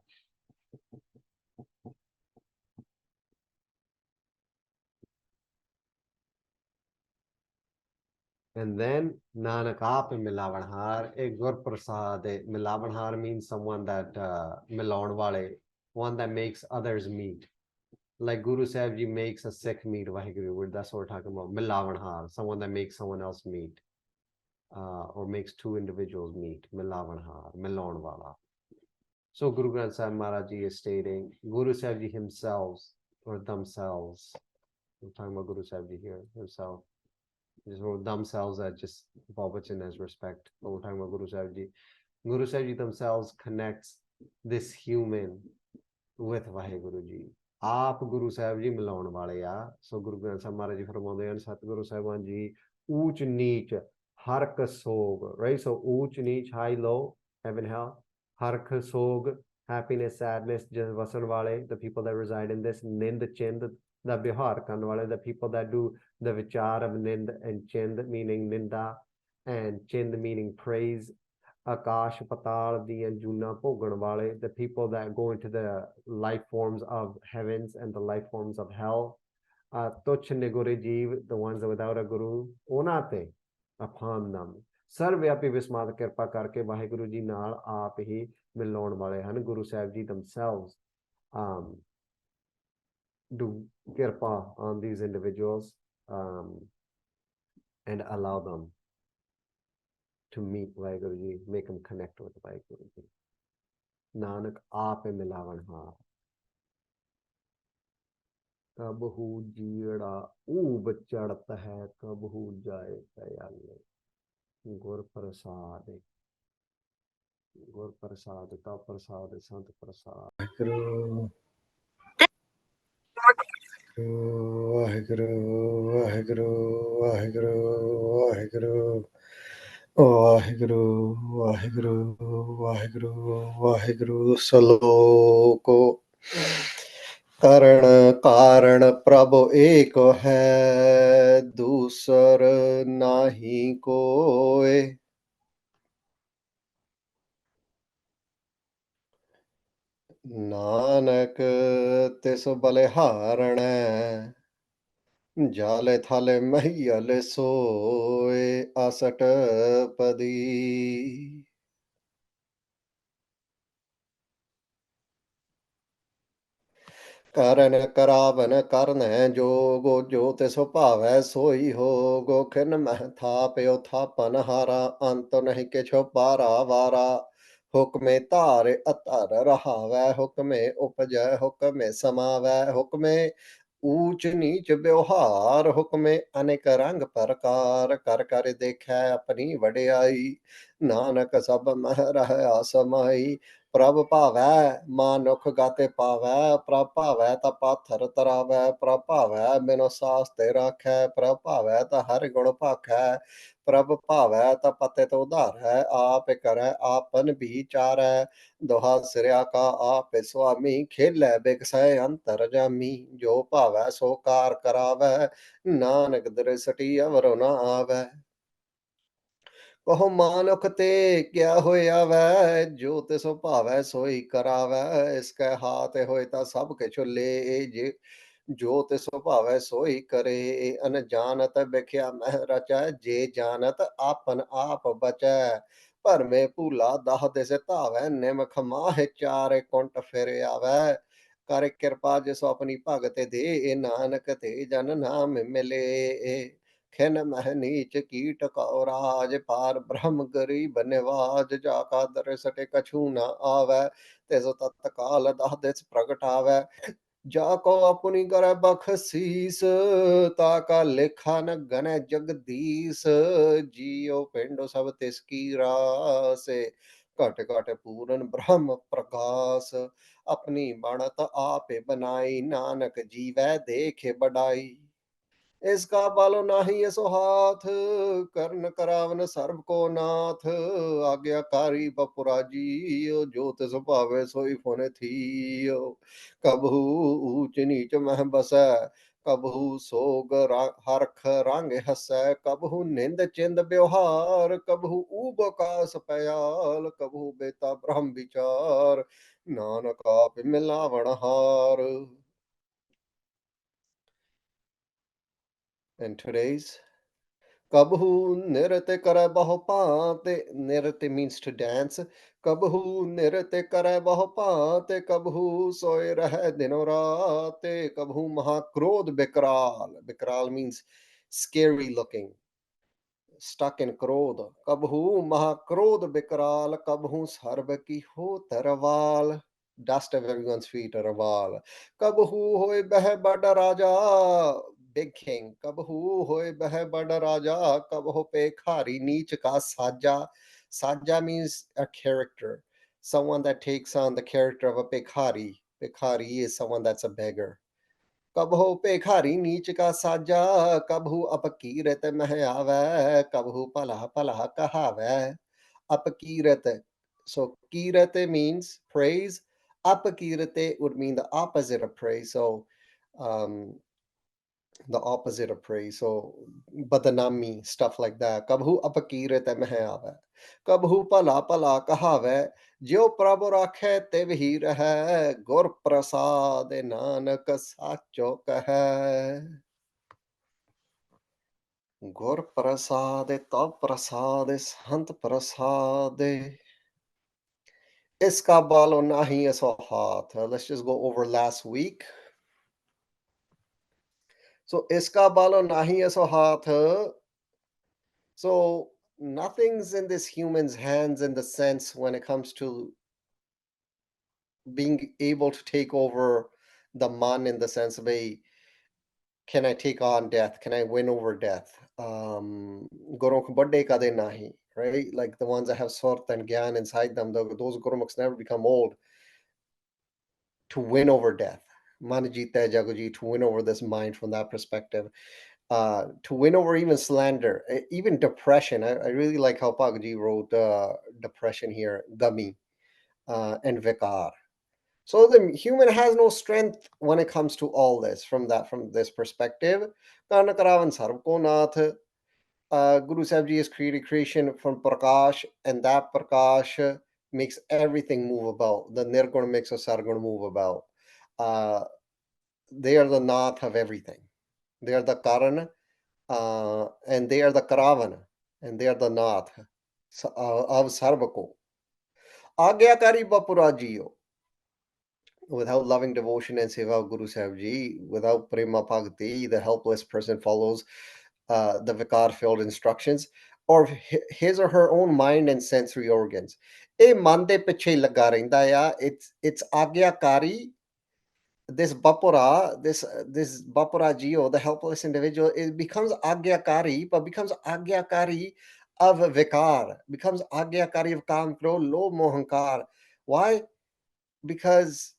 And then Nanak Aap Milavanhar, a Gur Prasad. Milavanhar means someone that Milaun Wale, one that makes others meet. Like Guru Sahib Ji makes a Sikh meet, Vaheguru, that's what we're talking about. Milavanhar, someone that makes someone else meet. Or makes two individuals meet. Milavanhar, Milaun Wala. So Guru Granth Sahib Maharaj Ji is stating, Guru Sahib Ji himself or themselves. I'm talking about Guru Sahib Ji here, himself. Just wrote themselves as just Babachan as respect. But we're talking about Guru Sahib Ji. Guru Sahib Ji themselves connects this human with Vaheguru Ji. Aap Guru Sahib Ji milaun wale ya. So Guru Granth Sahib Maharaj Ji farmaunde hain, Satguru Sahiban Ji, Ooch Neech, Hark Sog, right? So Ooch Neech, high, low, heaven, hell. Hark Sog, happiness, sadness, just vasan wale, the people that reside in this. Nind Chind, the Bihar kan wale, the people that do the vichar of Nind and Chind, meaning Ninda, and Chind meaning praise. Akash Patal, the Anjuna Pogan wale, the people that go into the life forms of heavens and the life forms of hell. Toch Niguri Jeev, the ones without a guru, onate, upon them. Sarvyapi Vismad Kirpa Karke Vaheguru Ji Nal Aap Hi Milaun wale han. Guru Sahib Ji themselves do kirpa on these individuals and allow them to meet Vaheguru Ji, make them connect with Vaheguru Ji. Nanak Aap Milavanhar. Kabhu jeeda oob chadat hai, kabhu jaye dayale. Gur Prasad. Gur Prasad, Ta Prasad, Sant Prasad. Waheguru, Waheguru, Waheguru, Waheguru, Waheguru, Waheguru, Waheguru, Waheguru, Saloko. करण कारण प्रभु एक है, दूसर नाही कोय। नानक तिस बलिहारणै, जाले थाले महियल सोय। असटपदी। ਕਰਨ ਕਰਾਵਨ ਕਰਨੈ ਜੋਗੋ, ਜੋ ਤਿਸ ਭਾਵੈ ਸੋਈ ਹੋਗੋ। ਖਿਨ ਮਹਿ ਥਾਪਿਓ ਥਾਪਨ ਹਾਰਾ, ਅੰਤ ਨਹੀਂ ਕਿਛੁ ਪਾਰਾ ਵਾਰਾ। ਹੁਕਮੇ ਧਾਰਿ ਅਧਰ ਰਹਾਵੈ, ਹੁਕਮੇ ਉਪਜੈ ਹੁਕਮੇ ਸਮਾਵੈ। ਹੁਕਮੇ ਊਚ ਨੀਚ ਵਿਵਹਾਰ, ਹੁਕਮੇ ਅਨੇਕ ਰੰਗ ਪ੍ਰਕਾਰ। ਕਰ ਕਰ ਦੇਖੈ ਆਪਣੀ ਵਡਿਆਈ, ਨਾਨਕ ਸਭ ਮਹਿ ਰਹਿਆ ਸਮਾਈ। ਪ੍ਰਭ ਭਾਵੈ ਮਾਨੁਖ ਗਾਤੇ ਪਾਵੈ, ਪ੍ਰਭ ਭਾਵੈ ਤਾਂ ਪਾਥਰ ਤਰਾਵੈ। ਪ੍ਰਭ ਭਾਵੈ ਬਿਨੁ ਸਾਸ ਤੇ ਰਾਖੈ, ਪ੍ਰਭ ਭਾਵੈ ਤਾਂ ਹਰਿ ਗੁਣ ਭਾਖੈ। ਪ੍ਰਭ ਭਾਵੈ ਤਾਂ ਪਤਿਤ ਉਧਾਰੈ, ਆਪ ਕਰੈ ਆਪਨ ਵਿਚਾਰੈ। ਦੁਹਾ ਸਿਰਿਆ ਕਾ ਆਪੇ ਸੁਆਮੀ, ਖੇਲੈ ਬਿਗਸੈ ਅੰਤਰ ਜਾਮੀ। ਜੋ ਭਾਵੈ ਸੋ ਕਾਰ ਕਰਾਵੈ, ਨਾਨਕ ਦ੍ਰਿਸ਼ਟੀ ਅਵਰੁ ਨ ਆਵੈ। ਕਹੋ ਮਾਨੁਖ ਤੇ ਕਿਆ ਹੋਇਆ ਵੈ, ਜੋ ਤਿਸ ਭਾਵੈ ਸੋਈ ਕਰਾਵੈ। ਇਸ ਕੈ ਹਾਥ ਹੋਏ ਤਾਂ ਸਭ ਕਿਛੁ ਲੇ, ਜੇ ਜੋ ਤਿਸ ਭਾਵੈ ਸੋਈ ਕਰੇ। ਅਨਜਾਨਤ ਬਿਖਿਆ ਮਹਿ ਰਚੈ, ਜੇ ਜਾਣਤ ਆਪਨ ਆਪ ਬਚੈ। ਭਰਮੇ ਭੂਲਾ ਦਾਹ ਦਿਸ ਧਾਵੈ, ਨਿਮਖ ਮਾਹਿ ਚਾਰਿ ਕੁੰਟ ਫਿਰ ਆਵੈ। ਕਰ ਕਿਰਪਾ ਜਿਸ ਆਪਣੀ ਭਗਤ ਦੇ, ਨਾਨਕ ਤੇ ਜਨ ਨਾਮ ਮਿਲੇ। ਖਿਨ ਮਹਿ ਨੀਚ ਕੀਟ ਕਉ ਰਾਜ, ਪਾਰ ਬ੍ਰਹਮ ਗਰੀਬ ਨਿਵਾਜ। ਜਾ ਕਾ ਦ੍ਰਿਸ਼ਟਿ ਕਛੂ ਨ ਆਵੈ, ਤਿਸ ਤਤਕਾਲ ਦਹ ਦਿਸ ਪ੍ਰਗਟਾਵੈ। ਜਾ ਕੋ ਆਪੁਨੀ ਕਰੈ ਬਖਸੀਸ, ਤਾ ਕਾ ਲੇਖਾ ਨ ਗਨੈ ਜਗਦੀਸ। ਜੀਉ ਪਿੰਡ ਸਭ ਤਿਸ ਕੀ ਰਾਸੇ, ਘਟ ਘਟ ਪੂਰਨ ਬ੍ਰਹਮ ਪ੍ਰਗਾਸ। ਆਪਣੀ ਬਣਤ ਆਪੇ ਬਨਾਈ, ਨਾਨਕ ਜੀਵੈ ਦੇਖੇ ਬਡਾਈ। इसका बालो नाही यसो हाथ, कर्ण करावन सर्व को नाथ। आज्ञाकारी बपुराजियो, जो तिस भावे सोई फुन थियो। कबहू ऊच नीच मह बसै, कबहू सोग हरख रंग हसै। कबहू निंद चिंद व्यवहार, कबहू ऊब कास पयाल। कबहू बेता ब्रह्म विचार, नानक आप मिलावण हार। And today's Kabhu nirte kare bahu paante. Nirte means to dance. Kabhu nirte kare bahu paante, kabhu soy rahe dino raate। Kabhu mahakrodh bikral. Bikral means scary looking, stuck in krodh। Kabhu mahakrodh bikral, kabhu sarv ki ho tarwal। Dust of everyone's feet are a wall। Kabhu hoy beh bada raja, big king। Kabhu hoy beh bada raja, kabhu pe khari neech ka saja। Saja means a character, someone that takes on the character of a Pekhari. Pekhari is someone that's a beggar। कबहु पेखारी नीच का साजा, कबहु अपकीरत मह आवै। कबहु पला पला कहावै, अपकीरत। So kirate means praise, apakirate would mean the opposite of praise. So um, the opposite of praise. So badanami, stuff like that। कबहू अपकीरत मह आवै, कबहू भला भला कहावै। ज्यो प्रभु राखै तिव ही रहै, गुर प्रसाद नानक साचो कहै। गुर प्रसाद तब प्रसाद संत प्रसाद, इसका बालो नाही ऐसो हाथ। Let's just go over last week। So iska balo nahi ऐसो हाथ। So nothing's in this human's hands in the sense when it comes to being able to take over the man, in the sense of a, can I take on death? Can I win over death? Guruk badde kade nahi, right? Like the ones that have sort and gyan inside them, those guruks never become old to win over death. Man jeeta hai Jaguji, to win over this mind from that perspective. To win over even slander, even depression. I really like how Pagji wrote depression here, gummy, and vikar. So the human has no strength when it comes to all this from this perspective. Karnakaravan Sarvkonath, Guru Sahib Ji has created creation from Prakash, and that Prakash makes everything move about. The Nirgun makes a Sargun move about. Uh, they are the Nath of everything. They are the Karan, and they are the Karavana, and they are the Nath of Sarvako. Agyakari Bapurajiyo. Without loving devotion and seva of Guru Sahib Ji, without prema bhakti, the helpless person follows the vikar-filled instructions or his or her own mind and sensory organs. Eh mande piche laga rehda ya. It's agyakari. This bapura, this bapura jio, the helpless individual, it becomes agyakari, but becomes agyakari of vikar, becomes agyakari of kam, krodh, lobh, mohankar. Why? Because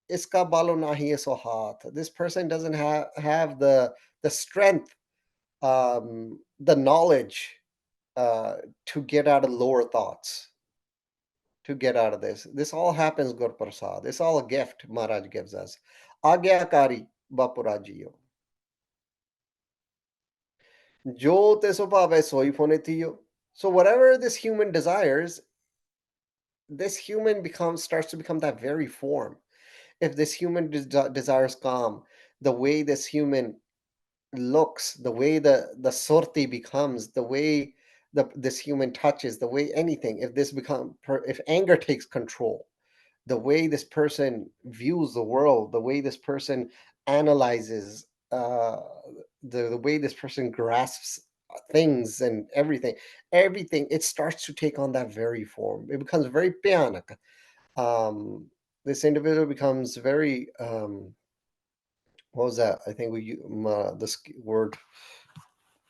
iska balo nahi hai so haath. This person doesn't have the strength, the knowledge to get out of lower thoughts, to get out of this. This all happens, Gur Prasad. It's all a gift Maharaj gives us. Agyakari Bapurajiyo. Jo te supave soi phonetiyo. So whatever this human desires, this human starts to become that very form. If this human desires calm, the way this human looks, the way the surti becomes, the way this human touches, the way anything, if anger takes control, the way this person views the world, the way this person analyzes, the way this person grasps things and everything, it starts to take on that very form. It becomes very bhyanak. This individual becomes very what was that? I think this word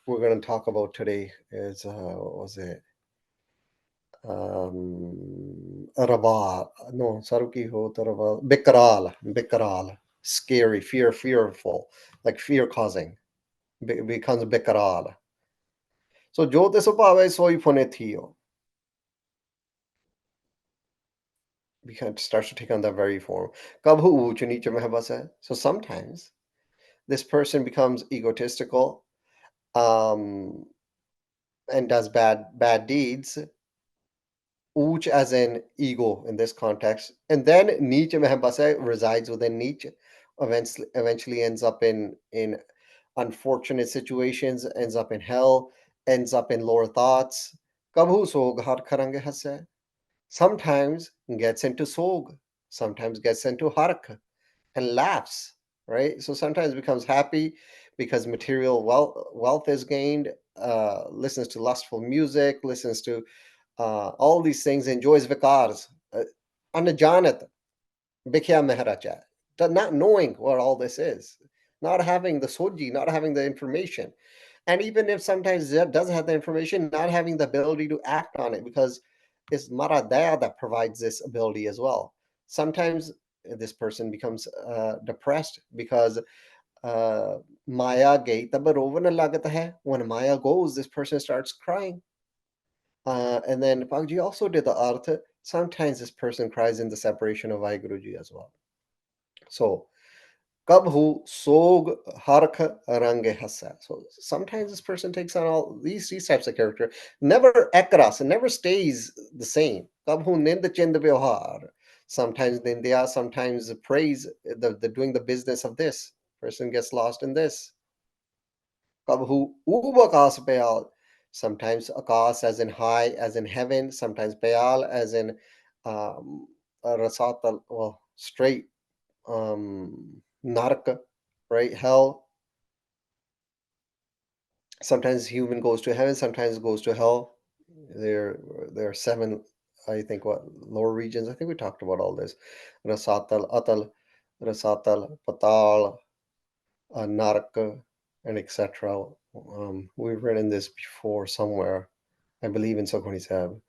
we're going to talk about today is what was it? Rabal. No, Saruki ho Rabal. Bikaral. Scary, fearful, like fear causing. Becomes Bikaral. So jo te supave soi phonetiyo. Starts to take on that very form. Kabhu uch niche mein bas hai. So sometimes this person becomes egotistical, and does bad deeds. Uch as in ego in this context, and then Nietzsche resides within Nietzsche. Eventually ends up in unfortunate situations, ends up in hell, ends up in lower thoughts. Kabhu sog har karange hase. Sometimes gets into sog, sometimes gets into hark and laughs, right? So sometimes becomes happy because material wealth is gained, listens to lustful music, listens to all these things, enjoys vikars, anajanat, bikya meharacha, not knowing what all this is, not having the soji, not having the information. And even if sometimes it does have the information, not having the ability to act on it, because it's maradaya that provides this ability as well. Sometimes this person becomes depressed because maya gate tabarovana lagata hai. When maya goes, this person starts crying. And then Pagji also did the artha. Sometimes this person cries in the separation of Vaheguruji as well. So, Kabhu sog harkha range hasa. So sometimes this person takes on all these types of character. Never ekras, and never stays the same. Kabhu ninda chind vyavhar. Sometimes nindya, sometimes praise, the doing the business of this. Person gets lost in this. Kabhu ubakas payal. Sometimes akas as in high, as in heaven. Sometimes payal as in rasatal, well, straight, narka, right? Hell. Sometimes human goes to heaven, sometimes goes to hell. There are seven, I think, what lower regions. I think we talked about all this. Rasatal, atal, rasatal, patal, narka, and etc. We've written this before somewhere, I believe in Sukhmani Sahib.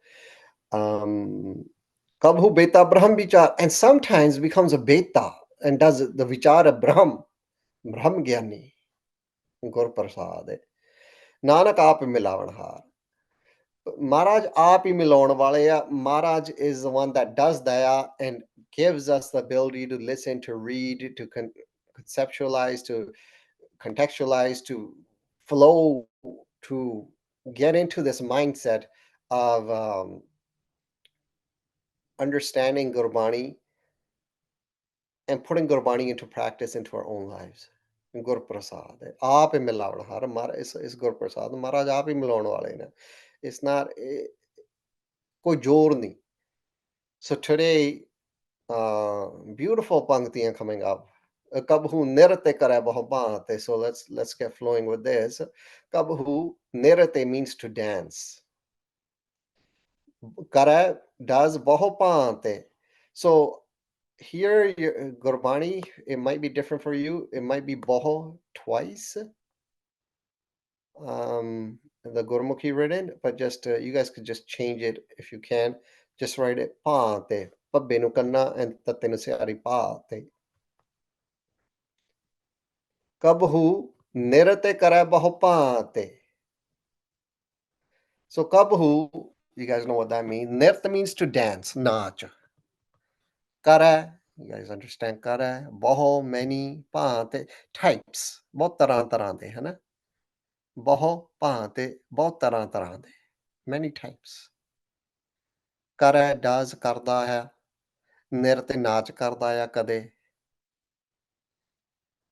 Kabhu beta Brahm Vichar, and sometimes becomes a beta. and does the vichar Brahm Gyani, Gur Prasad. Nanak aap milavanhar. Maharaj aap hi milaun wale. Maharaj is the one that does daya and gives us the ability to listen, to read, to conceptualize, to contextualize, to flow, to get into this mindset of understanding Gurbani and putting Gurbani into practice into our own lives. Gur Prasad. Aap hi milavanhar. Is Gur Prasad. Maharaj aap hi milaun wale ne. It's not koi jor nahi. So today, beautiful panktiyan coming up. Kabhu nirate kare bahubante. So let's get flowing with this. Kabhu nirate means to dance. Kare does bahupante. So here, Gurbani, it might be different for you. It might be boho twice. The Gurmukhi written, but just you guys could just change it if you can. Just write it pante, pabbenu kanna and tatenu se ari pate. Kabhu nirate kare bahupate. So kabhu, you guys know what that means. Nirta means to dance, naach. Kare, you guys understand kare? Baho, many, pate, types. Bahut tarah de, hai na? Baho, pate, bahut tarah de. Many types. Kare, does, karda hai. Nirte naach karda ya kade.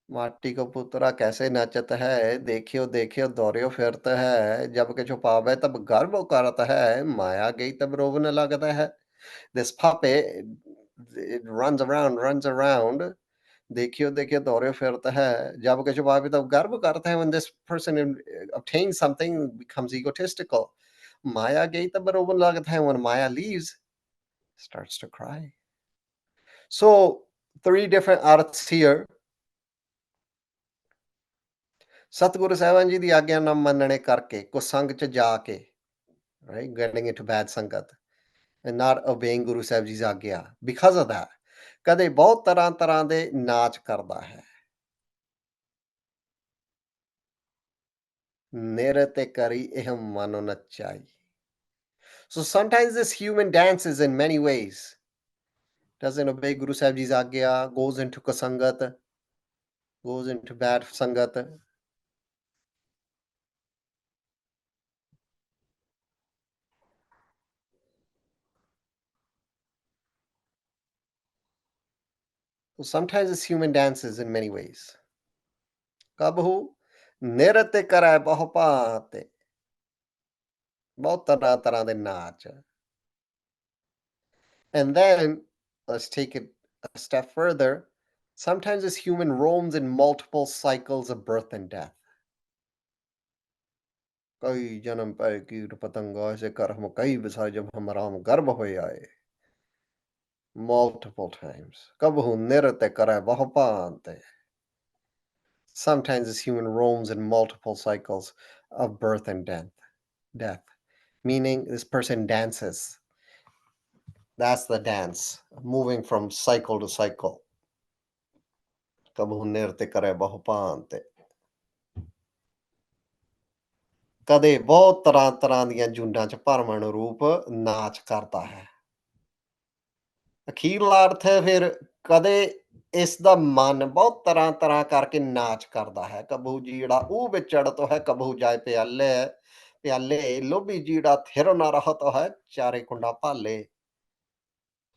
माटी को पुतरा कैसे नाचत है, देखियो देखियो दौड़ियो फिरता है, जब के छुपावे तब गर्व करता है, माया गई तब रोवन लगता है. This puppet, it runs around. देखियो देखियो दौड़ियो फिरता है, जब के छुपावे तब गर्व करता है. When this person obtains something, becomes egotistical. माया गई तब रोवन लगता है. When Maya leaves, starts to cry. So 3 different arths here. Satguru Sahib ji ਦੀ ਆਗਿਆ ਨਾ ਮੰਨਣੇ ਕਰਕੇ ਕੁਸੰਗ ਚ ਜਾ ਕੇ, right, getting into bad sangat and not obeying Guru Sahib ji's ਆਗਿਆ, because of that ਕਦੇ ਬਹੁਤ ਤਰ੍ਹਾਂ ਦੇ ਨਾਚ ਕਰਦਾ ਹੈ. ਨਿਰਤੇ ਕਰੀ ਇਹ ਮਨੋ ਨਚਾਈ. So sometimes this human dances in many ways. Doesn't obey Guru Sahib ji's ਆਗਿਆ, goes into kusangat, goes into bad sangat. So sometimes this human dances in many ways. Kabhu nirate kare bahupate. बहुत तरह ਦੇ ਨਾਚ. And then let's take it a step further. Sometimes this human roams in multiple cycles of birth and death. कई जन्म पाए कीट पतंगा ऐसे कर हम कई बिसाए जब हम राम गर्भ होए आए. Multiple times. कबहु निरते करे बहुपांते. Sometimes this human roams in multiple cycles of birth and death. Meaning this person dances. That's the dance, moving from cycle to cycle. ਕਬਹੁ ਨਿਰਤੇ ਕਰੇ ਬਹੁ ਭਾਂਤੇ. ਕਦੇ ਬਹੁਤ ਤਰ੍ਹਾਂ ਦੀਆਂ ਝੁੰਡਾਂ 'ਚ ਭਰਮਣ ਰੂਪ ਨਾਚ ਕਰਦਾ ਹੈ. ਅਖੀਰਲਾ ਅਰਥ ਹੈ ਫਿਰ ਕਦੇ ਇਸ ਦਾ ਮਨ ਬਹੁਤ ਤਰ੍ਹਾਂ ਕਰਕੇ ਨਾਚ ਕਰਦਾ ਹੈ. ਕਬਹੁ ਜੀੜਾ ਉਹ ਵਿਚੜਤ ਹੈ, ਕਬਹੁ ਜਾਏ ਪਿਆਲੇ ਲੋਭੀ ਜੀੜਾ ਥਿਰ ਨਾ ਰਹਤ ਹੈ, ਚਾਰੇ ਕੁੰਡਾ ਭਾਲੇ.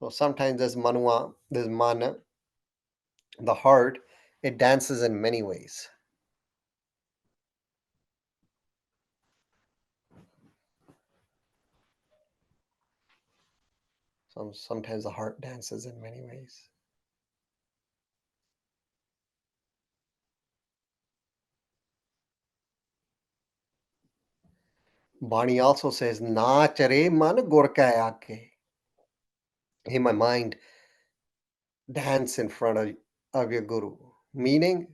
So sometimes this man, the heart, it dances in many ways. Sometimes the heart dances in many ways. Bani also says, Naach re man gur ka aake. Hey, my mind, dance in front of your guru. Meaning,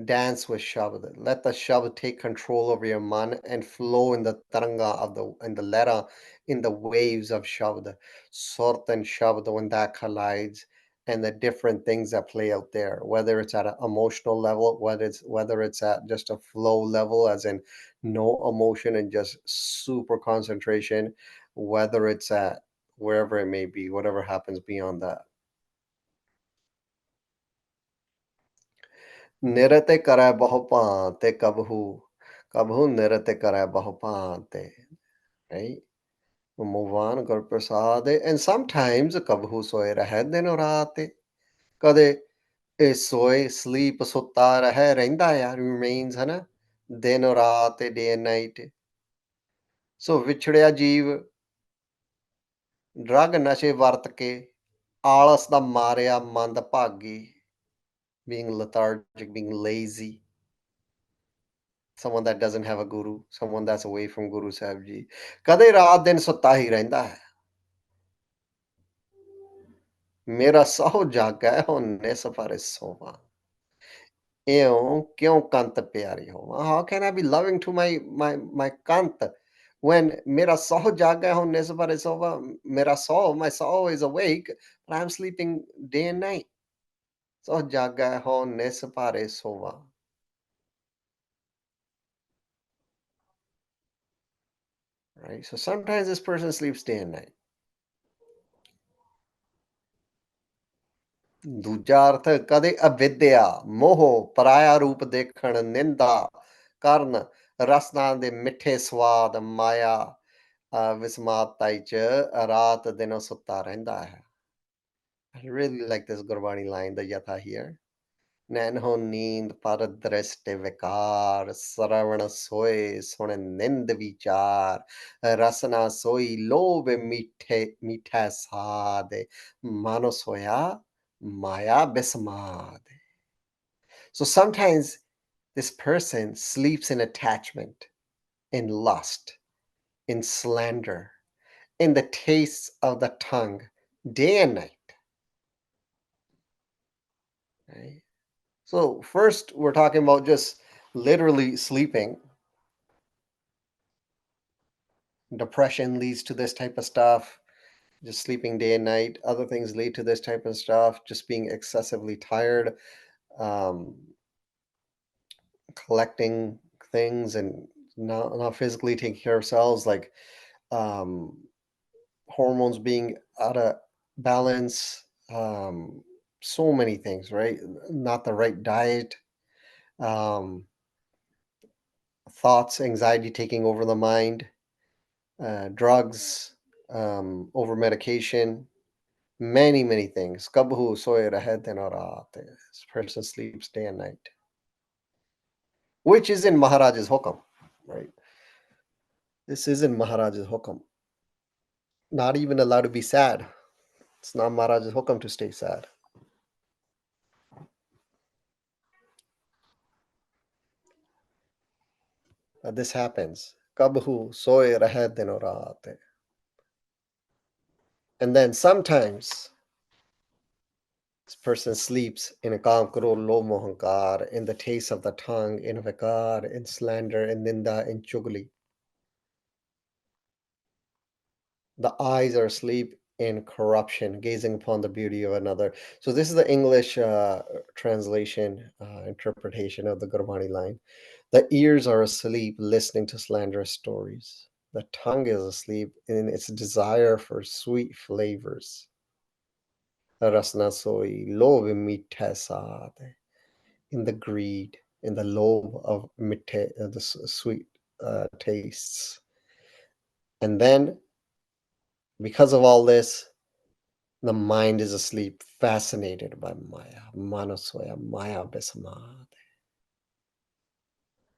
dance with Shabd. Let the Shabd take control over your man and flow in the taranga in the letter, in the waves of Shabd. Sort and Shabd, when that collides, and the different things that play out there, whether it's at an emotional level, whether it's at just a flow level, as in no emotion and just super concentration, whether it's at wherever it may be, whatever happens beyond that. Nirate karai bahu paante kabhu nirate karai bahu paante, right? Move on, Gurprasad. And sometimes kabhu soye rahe din raate. Kade soy sleep sutta rahe ਰਹਿੰਦਾ ਆ, remains ਹੈ ਨਾ, ਦਿਨ ਰਾਤ day and night. ਸੋ ਵਿਛੜਿਆ ਜੀਵ drug ਨਸ਼ੇ ਵਰਤ ਕੇ ਆਲਸ ਦਾ ਮਾਰਿਆ ਮੰਦ ਭਾਗੀ, being lethargic, being lazy, someone that doesn't have a guru, someone that's away from Guru Sahib Ji. ਕਦੇ ਰਾਤ ਦਿਨ ਸੁੱਤਾ ਹੀ ਰਹਿੰਦਾ ਹੈ, ਮੇਰਾ ਸਹੁ ਜਾਗੈ ਹੁਣ ਨਿਸ ਭਰ ਸੋਵਾਂ, ਇਉਂ ਕਿਉਂ ਕੰਤ ਪਿਆਰੀ ਹੋਵਾਂ. How can I be loving to my kant when mera soul jaga ho nisbar sova, mera soul, my soul is awake, but I'm sleeping day and night. So jaga ho nisbar sova. Right? So sometimes this person sleeps day and night. ਦੂਜਾ ਅਰਥ ਕਦੇ ਅਵਿਦਿਆ ਮੋਹ ਪਰਾਇਆ ਰੂਪ ਦੇਖਣ ਨਿੰਦਾ ਕਰਨ ਰਸਨਾ ਦੇ ਮਿੱਠੇ ਸਵਾਦ ਮਾਇਆ ਵਿਸਮਾਤਾਈ ਚ ਰਾਤ ਦਿਨ ਸੁੱਤਾ ਰਹਿੰਦਾ ਹੈ. I really like this Gurbani line, the Yatha here. Nanho नींद पर दृष्टि विकार श्रवण सोए सुन निंद विचार रसना सोई लोभ मीठे मीठा साद मानो सोया maya bismad. So sometimes this person sleeps in attachment, in lust, in slander, in the taste of the tongue, day and night. Right? So first we're talking about just literally sleeping. Depression leads to this type of stuff. Just sleeping day and night. Other things lead to this type of stuff. Just being excessively tired, collecting things and not physically taking care of ourselves, like hormones being out of balance, so many things, right? Not the right diet, thoughts, anxiety taking over the mind, drugs, over medication, many things. Kabhu soye rahe din aur raat. This person sleeps day and night, which is in Maharaj's hukam, right? This is in Maharaj's hukam. Not even allowed to be sad. It's not Maharaj's hukam to stay sad. This happens. Kabhu soye rahe din aur raat. And then sometimes this person sleeps in a kam karo lo mohankar, in the taste of the tongue, in vikar, in slander, in ninda, in chugli. The eyes are asleep in corruption, gazing upon the beauty of another. So this is the English translation, interpretation of the Gurbani line. The ears are asleep, listening to slanderous stories. The tongue is asleep in its desire for sweet flavors. Rasna soi, love mithe saad, in the greed, in the lobe of mithe, the sweet tastes. And then, because of all this, the mind is asleep, fascinated by Maya. Manasoya, Maya Besmad.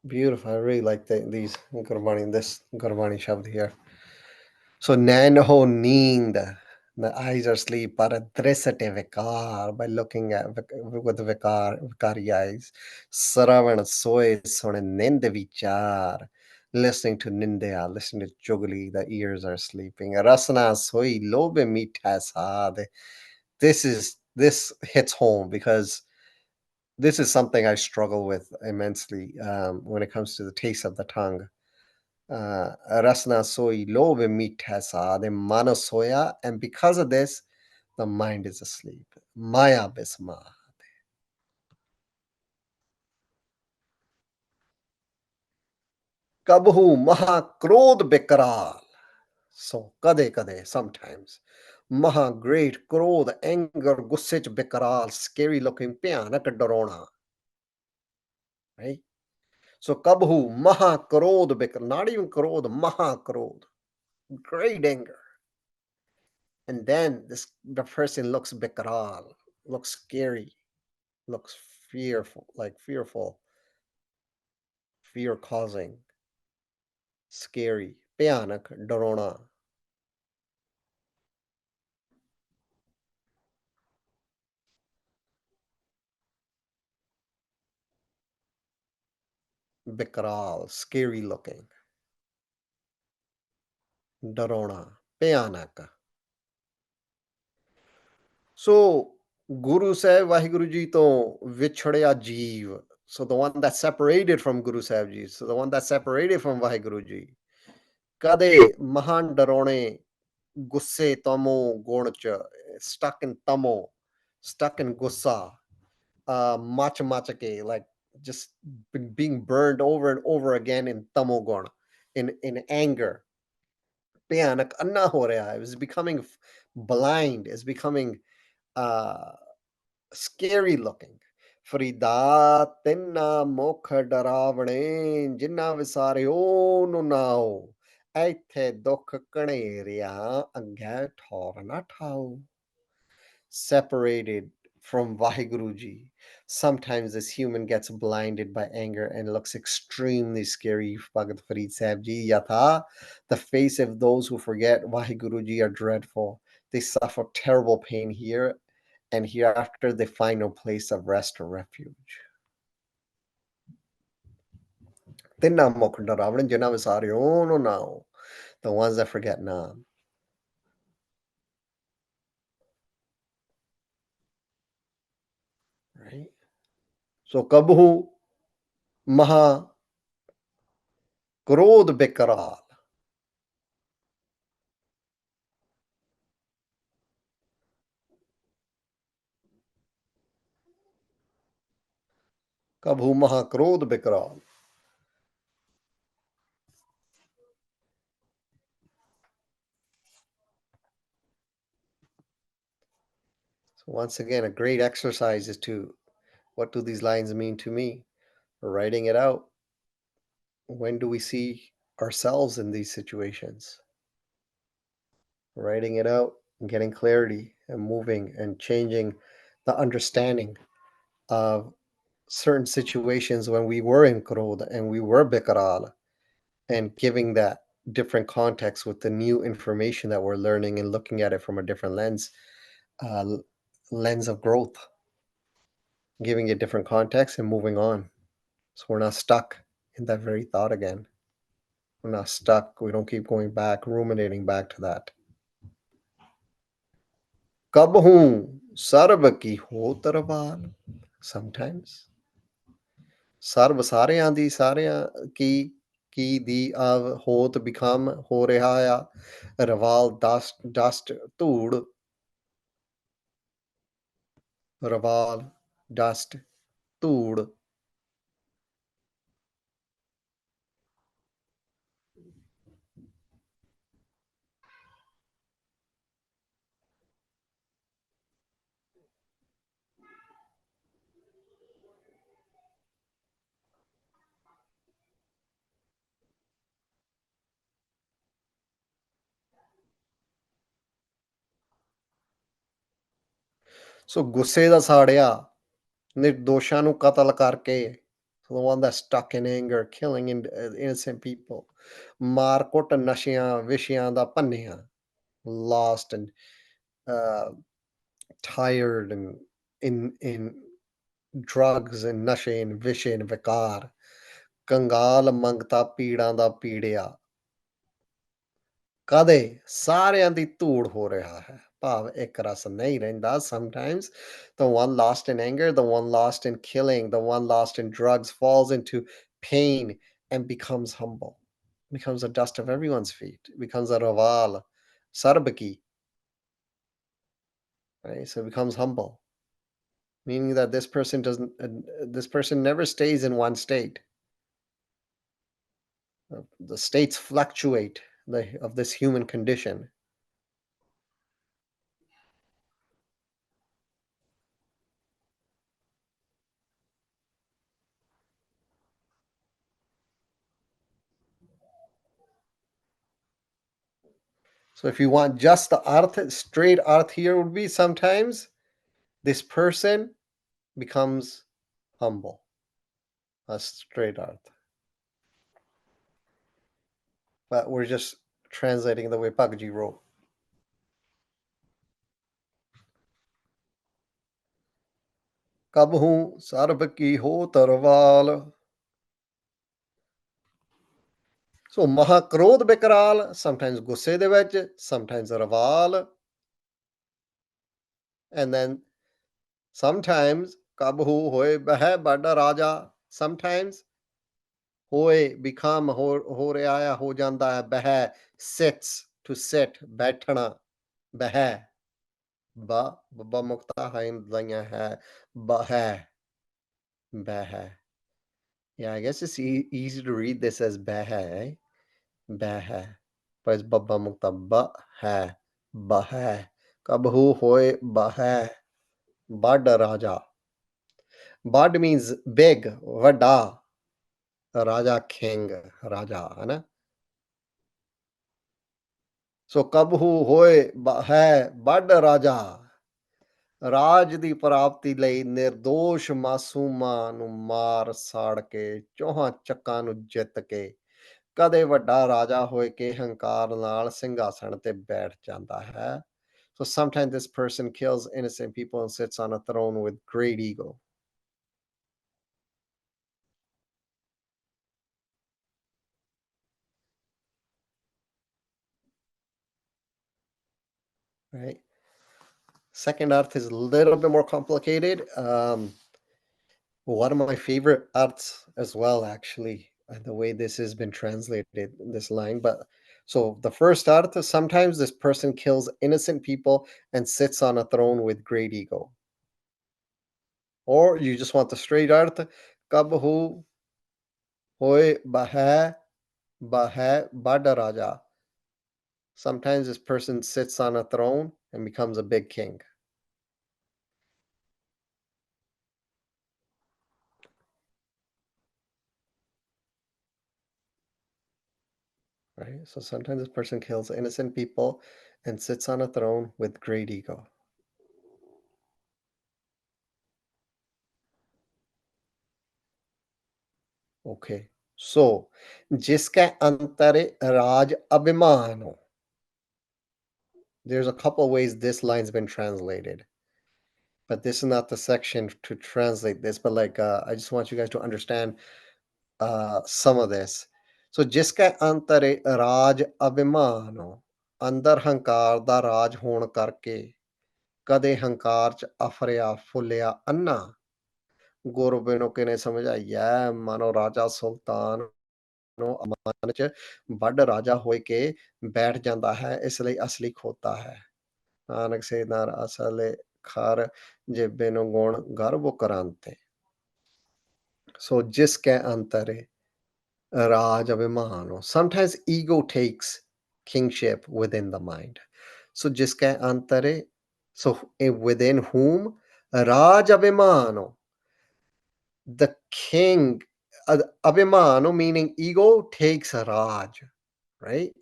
Beautiful. I really like these Gurbani, this Gurbani Shabd here. So, Nanho Neend, the eyes are asleep, Paradrisate Vikar, by looking at with the Vikari eyes. Saravan Soy Son Ninde Vichar, listening to Nindya, listening to Jugli, the ears are sleeping. Rasana Soy Lobe Mitasad. This hits home because this is something I struggle with immensely when it comes to the taste of the tongue. Rasna soy lobe mitha saad mano soya, and because of this, The mind is asleep. Maya bisma. Kabhu maha krodh bikaral. So kade kade, sometimes. Maha great krodh, anger, gusse ch bikaral, scary looking, bhayanak darona. Right? So kabhu maha krodh bikaral, not even krodh, maha krodh. Great anger. And then the person looks bikaral, looks scary, looks fearful, like fearful, fear causing, scary, bhayanak darona. Bikaral, scary looking. Darona, bhayanak. So, Guru Sahib Vaheguru Ji to vichhadya jeev. So the one that's separated from Guru Sahib Ji. So the one that's separated from Vaheguru Ji. Kade mahan darone gusse tamo gunch, stuck in tamo, stuck in gussa, mach ke, like just being burned over and over again in tamo gun, in anger. Bhayanak anna ho raha hai. It was becoming blind, it's becoming uh, scary looking. ਫਰੀਦਾ ਤਿੰਨਾ ਮੁਖ ਡਰਾਵਣੇ ਜਿੰਨਾ ਵਿਸਾਰਿਓ ਨੂੰ ਨਾਓ ਇੱਥੇ ਦੁੱਖ ਘਣੇਰਿਆ ਅੱਗੇ ਠੌਰ ਨਾ ਠਾਓ. Separated from Vaheguru Sometimes this human gets blinded by anger and looks extremely scary. Bhagat Farid Sahib Ji, Yatha, the face of those who forget Vaheguru are dreadful. They suffer terrible pain here, and hereafter they find no place of rest or refuge. The ones that forget Nam. Right? So Kabhu Maha Krodh Bikaral. Kabhu Maha Krodh Bikaral. So once again, a great exercise is to, what do these lines mean to me? We're writing it out. When do we see ourselves in these situations? Writing it out and getting clarity and moving and changing the understanding of certain situations when we were in Krodh and we were Bikaral, and giving that different context with the new information that we're learning and looking at it from a different uh, lens of growth, giving it different context and moving on. So we're not stuck in that very thought again. We're not stuck. We don't keep going back, ruminating back to that. Kab hoon sarb ki ho tarwal. Sometimes. Sarb ਸਾਰਿਆਂ ਦੀ ਸਾਰਿਆਂ ਕੀ ਦੀ ਹੋਤ become ਹੋ ਰਿਹਾ ਆ. ਰਵਾਲ dust ਧੂੜ. ਰਵਾਲ dust ਧੂੜ. ਸੋ ਗੁੱਸੇ ਦਾ ਸਾੜਿਆ ਨਿਰਦੋਸ਼ਾਂ ਨੂੰ ਕਤਲ ਕਰਕੇ. So the one that's stuck in anger, killing innocent people. ਮਾਰ ਕੁੱਟ ਨਸ਼ਿਆਂ ਵਿਸ਼ਿਆਂ ਦਾ ਭੰਨਿਆ. Lost and uh, tired and in drugs and nashe and vishe and vikar. ਕੰਗਾਲ ਮੰਗਤਾ ਪੀੜਾਂ ਦਾ ਪੀੜਿਆ. ਕਦੇ ਸਾਰਿਆਂ ਦੀ ਧੂੜ ਹੋ ਰਿਹਾ ਹੈ. ਭਾਵ ਇੱਕ ਰਸ ਨਹੀਂ ਰਹਿੰਦਾ. Sometimes the one lost in anger, the one lost in killing, the one lost in drugs falls into pain and becomes humble, becomes the dust of everyone's feet, becomes a raval, sarbaki. right? So it becomes humble, meaning that this person never stays in one state. The states fluctuate of this human condition. So if you want just the arth, straight arth here would be sometimes this person becomes humble. A straight arth. But we're just translating the way Pagji wrote. Kabhu sarb ki ho tarwal. So mahakrodh bikaral, sometimes gusse de vich, sometimes raval. And then sometimes kabhu hoye beh bada raja, sometimes hoye become ho reaya ho janda hai beh, sits, to sit, baithna, beh. Ba babba mukta hain dlaya hai beh. Beh. Yeah, I guess it's easy to read this as beh, eh? Beh. But it's babba mukta ba hai beh. Kabhu hoye beh. Bad raja. Bad means big, vada. Raja king, raja, है ना? So kabhu hoye hai bad raja. ਰਾਜ ਦੀ ਪ੍ਰਾਪਤੀ ਲਈ ਨਿਰਦੋਸ਼ ਮਾਸੂਮਾਂ ਨੂੰ ਮਾਰ ਸਾੜ ਕੇ ਚੌਹਾਂ ਚੱਕਾਂ ਨੂੰ ਜਿੱਤ ਕੇ ਕਦੇ ਵੱਡਾ ਰਾਜਾ ਹੋਏ ਕੇ ਹੰਕਾਰ ਨਾਲ ਸਿੰਘਾਸਣ ਤੇ ਬੈਠ ਜਾਂਦਾ ਹੈ. So sometimes this person kills innocent people and sits on a throne with great ego. Right? Second arth is a little bit more complicated. One of my favorite arts as well, actually, the way this has been translated, this line. But so the first arth, sometimes this person kills innocent people and sits on a throne with great ego. Or you just want the straight arth, kabhu hoy bad raja. Sometimes this person sits on a throne and becomes a big king. Right? So sometimes this person kills innocent people and sits on a throne with great ego. Okay. So, जिसका अंतर राज अभिमान हो. There's a couple ways this line's been translated. But this is not the section to translate this, but like I just want you guys to understand some of this. So जिसका अंतर राज अभिमान हो, अंदर हंकार दा राज होण करके कदे हंकार च अफरिया फुलिया अन्ना ਗੁਰਬਿਨੋ ਕਿਨੇ ਸਮਝਾਈਐ ਮਾਨੋ ਰਾਜਾ ਸੁਲਤਾਨ ਨੂੰ ਅਮਾਨ ਚ ਵੱਡ ਰਾਜਾ ਹੋਏ ਕੇ ਬੈਠ ਜਾਂਦਾ ਹੈ ਇਸ ਲਈ ਅਸਲੀ ਖੋਤਾ ਹੈ ਨਾਨਕ ਸੇ ਨਰ ਅਸਲੇ ਖਰ ਜੇਬੇ ਨੂੰ ਗੁਣ ਗਰਭ ਕਰਾਂਤੇ ਸੋ ਜਿਸ ਕੈ ਅੰਤਰੇ ਰਾਜ ਅਭਿਮਾਨ sometimes ego takes kingship within the mind so ਜਿਸ ਕੈ ਅੰਤਰੇ so within whom Raj ਅਭਿਮਾਨ the king, abhimano meaning ego takes raj, right?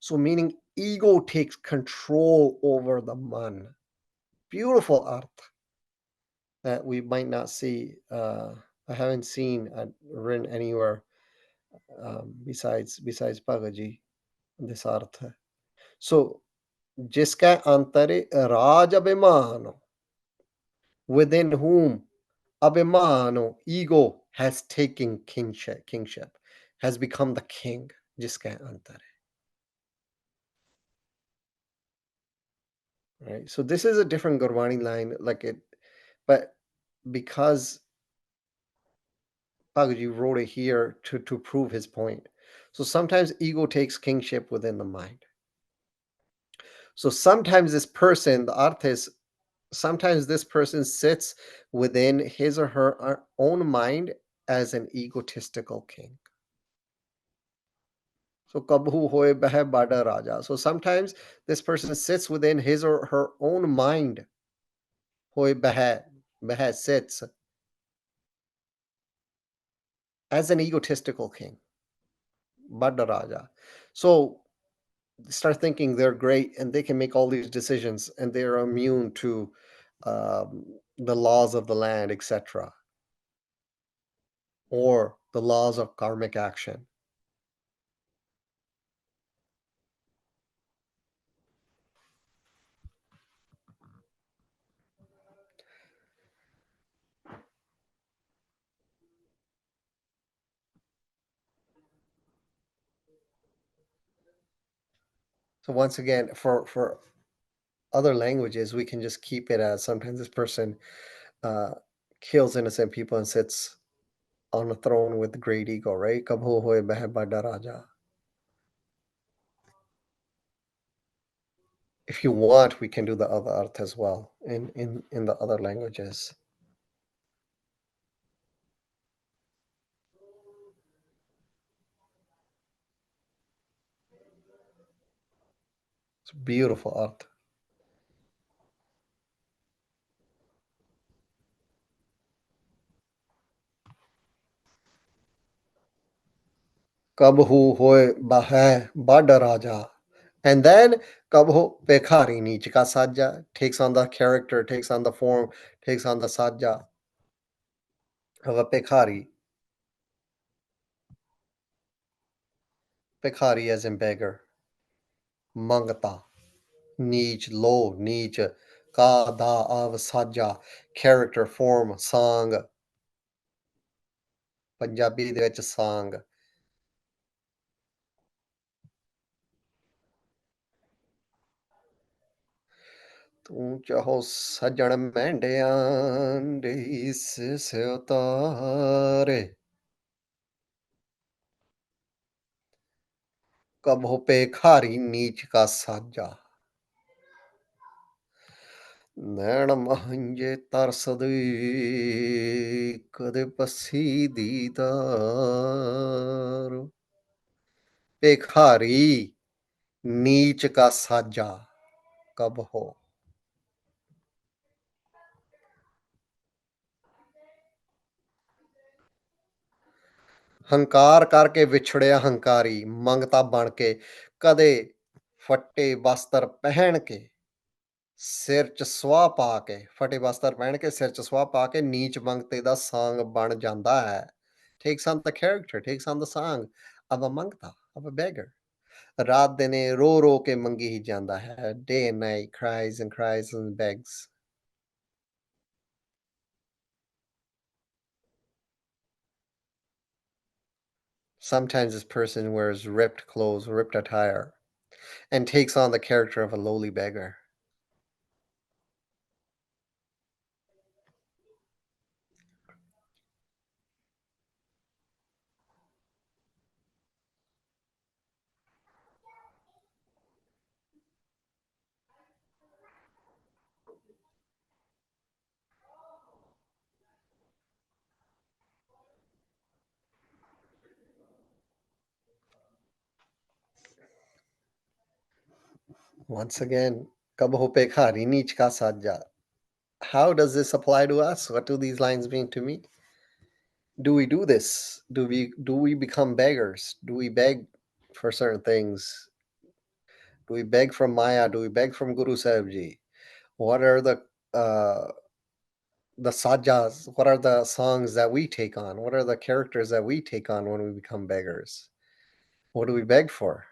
So meaning ego takes control over the man. Beautiful art that we might not see. I haven't seen written anywhere besides Bhagaji this art. So jiska antare raj abhimano, within whom Abhimano, ego, has taken kingship, has become the king. Jiska antar hai. Right? So this is a different Gurbani line, but because Bhagaji wrote it here to prove his point. So sometimes ego takes kingship within the mind. So sometimes this person, the artist, Sometimes this person sits within his or her own mind as an egotistical king. So kabhu hoye beh bada raja. So sometimes this person sits within his or her own mind. Hoye beh sits as an egotistical king. Bada raja. So start thinking they're great and they can make all these decisions and they're immune to the laws of the land, etc., or the laws of karmic action. So once again, for other languages, we can just keep it as sometimes this person uh, kills innocent people and sits on a throne with great ego, right? Kabho hoye beh bada raja. If you want, we can do the other arth as well in the other languages. It's a beautiful arth. Kabhu hoye beh bada raja. And then Kabho Pekhari Nich ka Sajja takes on the character, takes on the form, takes on the Sajja of a Pekhari. Pekhari as in beggar. Mangata. Nich, low, Nich. Ka da of Sajja. Character, form, song. Punjabi ਦੇ ਵਿੱਚ song. ਤੂੰ ਚਾਹੋ ਸਜਣ ਮਹਿੰਡਿਆਂ ਦੇ ਇਸ ਸਿਉਤਾਰੇ ਕਬਹੁ ਪੇਖਾਰੀ ਨੀਚ ਕਾ ਸਾਜਾ ਨੈਣ ਮਹੰਜੇ ਤਰਸਦੇ ਕਦੇ ਪੱਸੀ ਦੀਦਾਰ ਭੇਖਾਰੀ ਨੀਚ ਕਾ ਸਾਜਾ ਕਬ ਹੋ ਹੰਕਾਰ ਕਰਕੇ ਵਿਛੜਿਆ ਹੰਕਾਰੀ ਮੰਗਤਾ ਬਣ ਕੇ ਕਦੇ ਫੱਟੇ ਵਸਤਰ ਪਹਿਨ ਕੇ ਸਿਰ 'ਚ ਸਵਾਹ ਪਾ ਕੇ ਫਟੇ ਵਸਤਰ ਪਹਿਨ ਕੇ ਸਿਰ 'ਚ ਸਵਾਹ ਪਾ ਕੇ ਨੀਚ ਮੰਗਤੇ ਦਾ ਸਾਂਗ ਬਣ ਜਾਂਦਾ ਹੈ takes on the character, takes on the song of a mangta, of a beggar. ਰਾਤ ਦਿਨੇ ਰੋ ਰੋ ਕੇ ਮੰਗੀ ਹੀ ਜਾਂਦਾ ਹੈ day and night cries and begs. Sometimes this person wears ripped clothes, ripped attire, and takes on the character of a lowly beggar. Once again, "Kabho pekhari neech ka sajja." How does this apply to us? What do these lines mean to me? Do we do this? Do we become beggars? Do we beg for certain things? Do we beg from Maya? Do we beg from Guru Sahib Ji? What are the sajas? What are the songs that we take on? What are the characters that we take on when we become beggars? What do we beg for?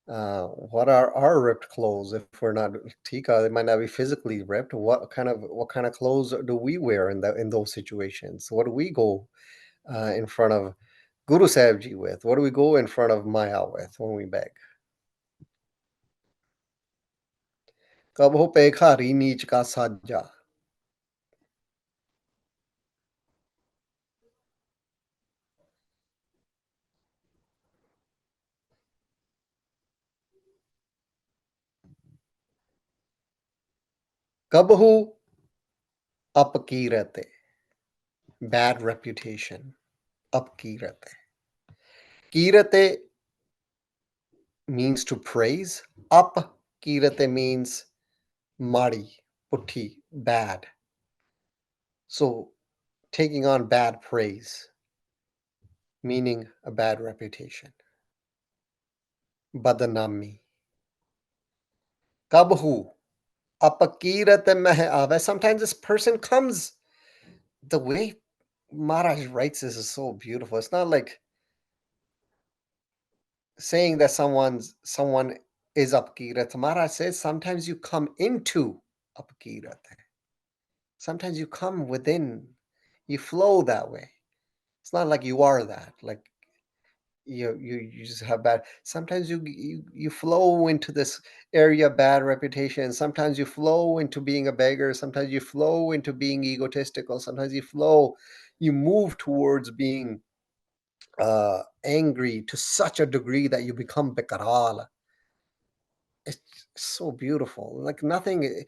What are our ripped clothes if we're not tika? They might not be physically ripped. What kind of clothes do we wear in those situations? What do we go in front of Guru Sahib Ji with? What do we go in front of Maya with when we beg? Kabho pekhari neech ka sajja. Kabhu apkirate, bad reputation. Apkirate. Kirate means to praise. Apkirate means mari, putti, bad. So taking on bad praise, meaning a bad reputation. Badanami. Kabhu apakirate meh ave. Sometimes this person comes. The way Maharaj writes this is so beautiful. It's not like saying that someone is apkirat. Maharaj says sometimes you come into apkirat. Sometimes you come within. You flow that way. It's not like you are that. Like you just have bad. Sometimes you flow into this area of bad reputation. Sometimes you flow into being a beggar. Sometimes you flow into being egotistical. Sometimes you move towards being angry to such a degree that you become bekaral. It's so beautiful. Like nothing's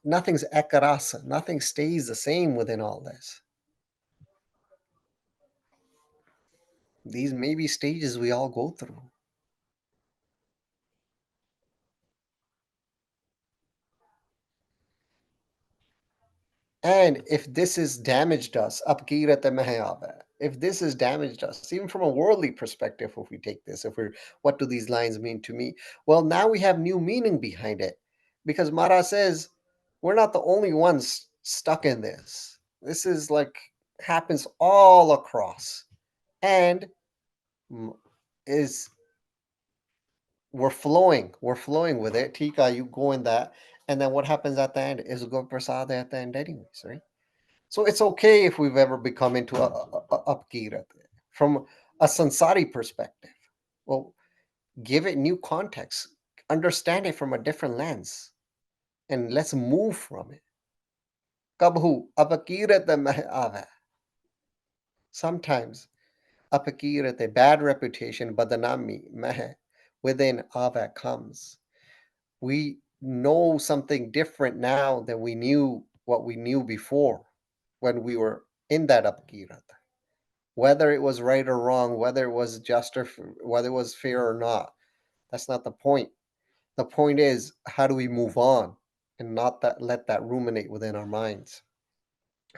ekarasa. Nothing stays the same within all this. These may be stages we all go through. And if this has damaged us, if this has damaged us, even from a worldly perspective, if we take this, what do these lines mean to me? Well, now we have new meaning behind it. Because Mara says, we're not the only ones stuck in this. This is like happens all across. And is we're flowing with it. Tika, you go in that. And then what happens at the end is go prasad at the end anyways, right? So it's okay if we've ever become into a upkirat from a sansari perspective. Well, give it new context, understand it from a different lens, and let's move from it. Kabhu apakirat meh ave. Sometimes apakirat, a bad reputation, badanami meh, within ave comes. We know something different now than we knew what we knew before when we were in that apakirat. Whether it was right or wrong, whether it was just or whether it was fair or not, that's not the point. The point is, how do we move on and not let that ruminate within our minds?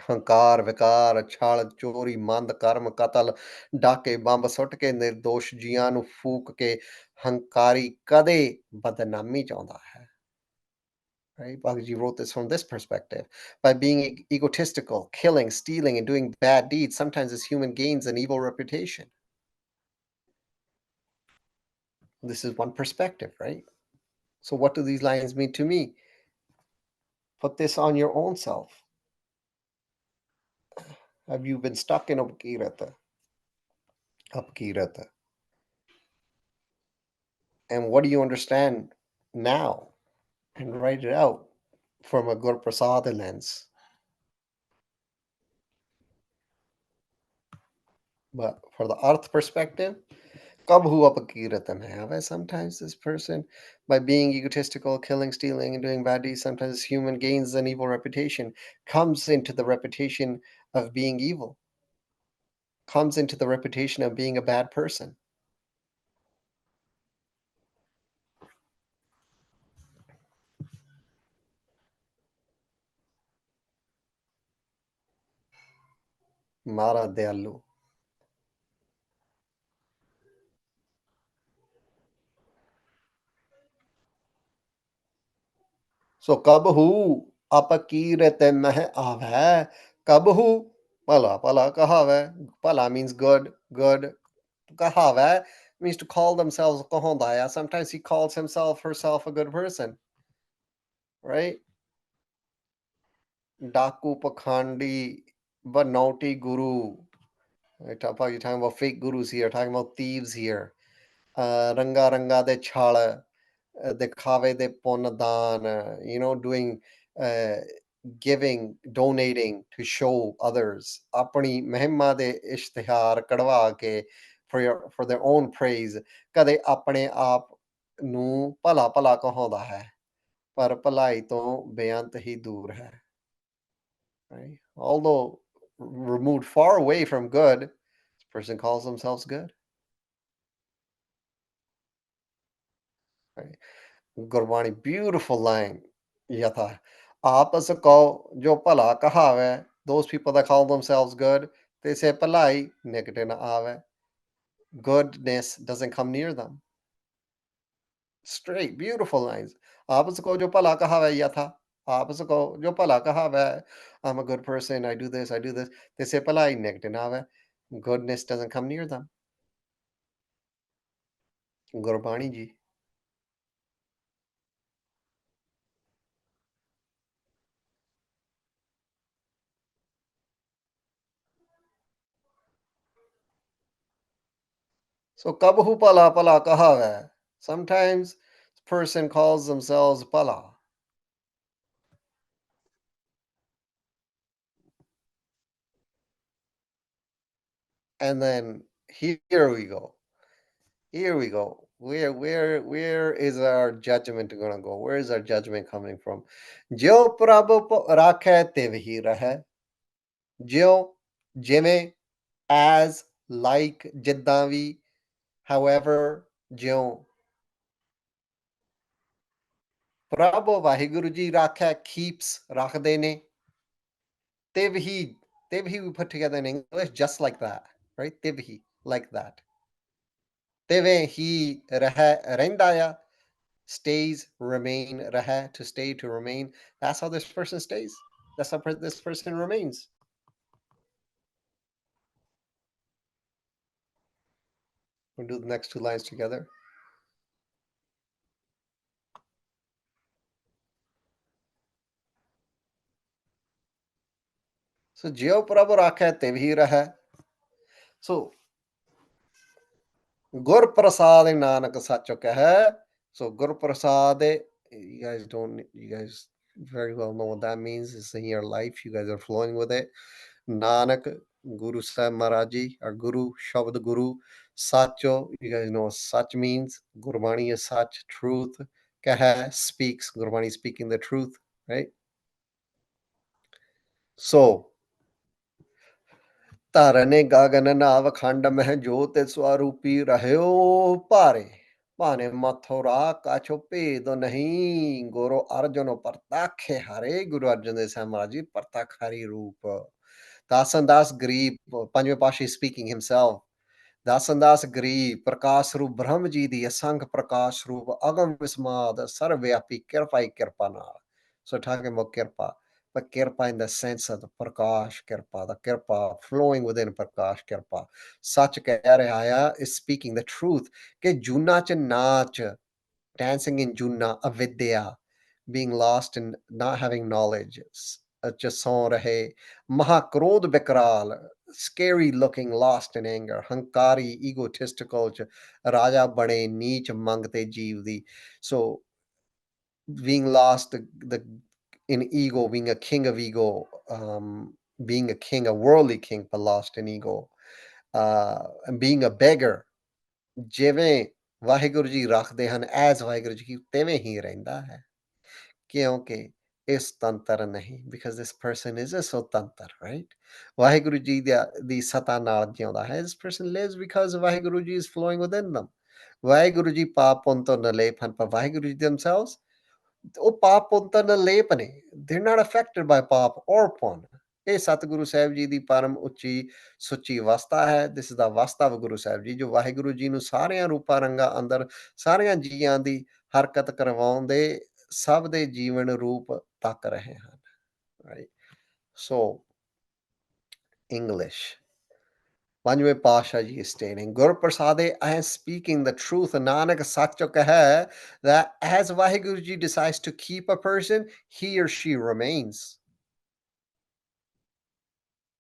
ਹੰਕਾਰ ਵਿਕਾਰ ਛਲ ਚੋਰੀ ਮੰਦ ਕਰਮ ਕਤਲ ਡਾਕੇ bomb ਸੁੱਟ ਕੇ ਨਿਰਦੋਸ਼ ਜੀਆਂ ਨੂੰ ਫੂਕ ਕੇ ਹੰਕਾਰੀ ਕਦੇ ਬਦਨਾਮੀ ਚਾਹੁੰਦਾ ਹੈ. Right? Bhagaji wrote this from this perspective. By being egotistical, killing, stealing, and doing bad deeds, sometimes this human gains an evil reputation. This is one perspective, right? So what do these lines mean to me? Put this on your own self. Have you been stuck in Apakirata? Apakirata. And what do you understand now? And write it out from a Gur Prasada lens. But for the Arth perspective, Kabhu apakirata mein. Sometimes this person, by being egotistical, killing, stealing, and doing bad deeds, sometimes this human gains an evil reputation, comes into the reputation of being evil, comes into the reputation of being a bad person. Mara Dealu. So kabhu apakirate meh ave. Kabhu pala pala kahave. Pala means good, good. Kahave means to call themselves kahondaya. Sometimes he calls himself, herself a good person. Right? Daku Pakhandi, but naughty guru. You're talking about fake gurus here, talking about thieves here. Ranga ranga de chala, dikhave de ponadan, doing, giving, donating to show others. Apani mehima de ishtihar kadwa ke for their own praise. Kade apne aap nu pala pala kahonda hai. ਪਰ ਭਲਾਈ ਤੋਂ ਬੇਅੰਤ ਹੀ ਦੂਰ ਹੈ, right? Although removed far away from good, this person calls themselves good, right? Gurbani, beautiful line. Yatha. Apas ko jo pala kahave, those people that call themselves good, they say palai, negative na ave. Goodness doesn't come near them. Straight, beautiful lines. Apas ko jo pala kahave yatha. Apas ko jo pala kahave. I'm a good person, I do this, I do this. They say palai, negative na ave. Goodness doesn't come near them. Gurbani ji. So kabhu pala pala kahave. Sometimes person calls themselves pala. And then here we go. Here we go. Where is our judgment gonna go? Where is our judgment coming from? Jo prabhu rakhe tev rahe. Jo, jiਵੇਂ, as, like, ਜਿੱਦਾਂ ਵੀ, however, ਜਿਉਂ. ਪ੍ਰਭ Waheguru ji ਰਾਖੈ, keeps, ਰੱਖਦੇ ਨੇ. Tevhi, tevhi we put together in English just like that, right? Tevhi, like that. Teve he ਰਹਿ, ਰਹਿੰਦਾ, stays, remain, ਰਹਿ, to stay, to remain. That's how this person stays. That's how this person remains. We'll do the next two lines together. So, Jio Prabhu rakhe tevhi rahe. So, Gur Prasad Nanak Sacho kahe. So, Gur Prasad, you guys very well know what that means. It's in your life. You guys are flowing with it. Nanak, Guru Sahib Maharaji, our Guru, Shabad Guru, Sacho, you guys know what Sach means. Gurbani is Sach, truth. Kaha, speaks, Gurbani speaking the truth, right? So, ਧਰਨੇ ਗਗਨ ਨਾਵ ਖੰਡ ਮਹਿ ਜੋਤ ਸਵਰੂਪੀ ਰਹਿਓ ਭਾਰੇ ਭਾਨੇ ਮਥੁਰਾ ਕਾਛੋ ਭੇਦ ਨਹੀਂ ਗੁਰੂ ਅਰਜਨ ਪ੍ਰਤੱਖ ਹਰੇ ਗੁਰੂ ਅਰਜਨ ਦੇਵ ਸਾਹਿਬ ਮਹਾਰਾਜ ਜੀ ਪ੍ਰਤੱਖ ਹਰੀ ਰੂਪ ਦਾਸਨ ਦਾਸ ਗਰੀਬ ਪੰਜਵੇਂ ਪਾਤਸ਼ਾਹ speaking himself ਦਾਸਨ ਦਾਸ ਗਰੀਬ ਪ੍ਰਕਾਸ਼ ਰੂਪ ਬ੍ਰਹਮ ਜੀ ਦੀ ਅਸੰਖ ਪ੍ਰਕਾਸ਼ ਰੂਪ ਅਗਮ ਵਿਸਮਾਦ ਸਰਵਿਆਪੀ ਕਿਰਪਾ ਹੀ ਕਿਰਪਾ ਨਾਲ so talking about kirpa but kirpa in the sense of the prakash kirpa, the kirpa flowing within prakash kirpa. Sach keh raha hai is speaking the truth ke juna ch naach, dancing in juna, avidya, being lost in not having knowledge, just saw rahe, mahakrodh vikral, scary looking, lost in anger, hankari, egotistical, raja bane, neech mangte jeev di. So being lost the in ego, being a king of ego, being a king, a worldly king, but lost in ego, and being a beggar. ਜਿਵੇਂ ਵਾਹਿਗੁਰੂ ਜੀ ਰੱਖਦੇ ਹਨ as Waheguru ji ਤਿਵੇਂ ਹੀ ਰਹਿੰਦਾ ਹੈ ਕਿਉਂਕਿ ਇਸ ਤੰਤਰ ਨਹੀਂ because this person is a ਸੁਤੰਤਰ right ਵਾਹਿਗੁਰੂ ਜੀ ਦੀ ਸਤਾ ਨਾਲ ਜਿਉਂਦਾ ਹੈ this person lives because Waheguru ji is flowing within them Waheguru ji ਪਾਪ ਪੁੰਨ ਤੋਂ ਨਲੇਪ ਹਨ ਪਰ ਵਾਹਿਗੁਰੂ ਜੀ themselves ਉਹ ਪਾਪ ਪੁੰਨ ਤਾਂ ਨਲੇਪ ਨੇ they're not affected by ਪਾਪ or ਪੁੰਨ ਇਹ ਸਤਿਗੁਰੂ ਸਾਹਿਬ ਜੀ ਦੀ ਪਰਮ ਉੱਚੀ ਸੁੱਚੀ ਅਵਸਥਾ ਹੈ ਦਿਸ ਇਜ਼ ਦਾ ਅਵਸਥਾ of ਗੁਰੂ ਸਾਹਿਬ ਜੀ ਜੋ ਵਾਹਿਗੁਰੂ ਜੀ ਨੂੰ ਸਾਰਿਆਂ ਰੂਪਾਂ ਰੰਗਾਂ ਅੰਦਰ ਸਾਰਿਆਂ ਜੀਆਂ ਦੀ ਹਰਕਤ ਕਰਵਾਉਂਦੇ ਸਭ ਦੇ ਜੀਵਨ ਰੂਪ ਤੱਕ ਰਹੇ ਹਨ right so English ਪੰਜਵੇਂ ਪਾਤਸ਼ਾਹ ਜੀ is stating Gur Prasade I am speaking the truth Nanak Sach ਕਹੈ that as Vaheguru ji decides to keep a person he or she remains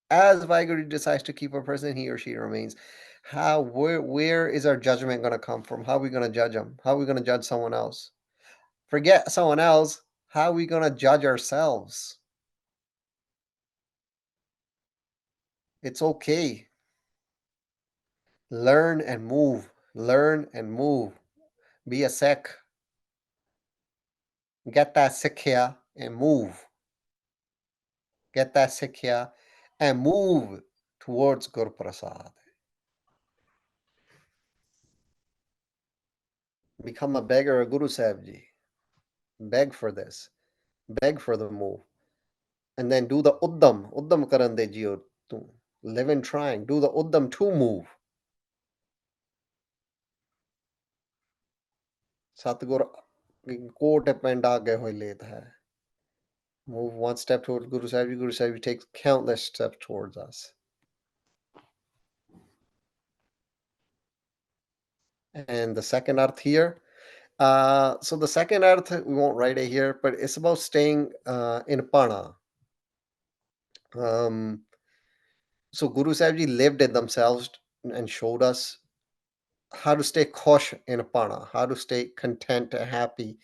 as Vaheguru decides to keep a person he or she remains where is our judgment going to come from how are we going to judge them how are we going to judge someone else forget someone else how are we going to judge ourselves it's okay learn and move be a sek Get that sikhya and move. Get that sikhya and move towards Gur Prasad. Become a beggar of Guru Sahib Ji. Beg for this. Beg for the move. And then do the uddam. Uddam karan de jiyo tu. Live in trying. Do the uddam to move. Satgur कोट पेंड आगे होई लेत hai. Move one step towards Guru Sahib Ji. Guru Sahib Ji takes countless steps towards us. And the second arth here. So the second arth, we won't write it here, but it's about staying in Pana. So Guru Sahib Ji lived it themselves and showed us how to stay khush in Pana, how to stay content and happy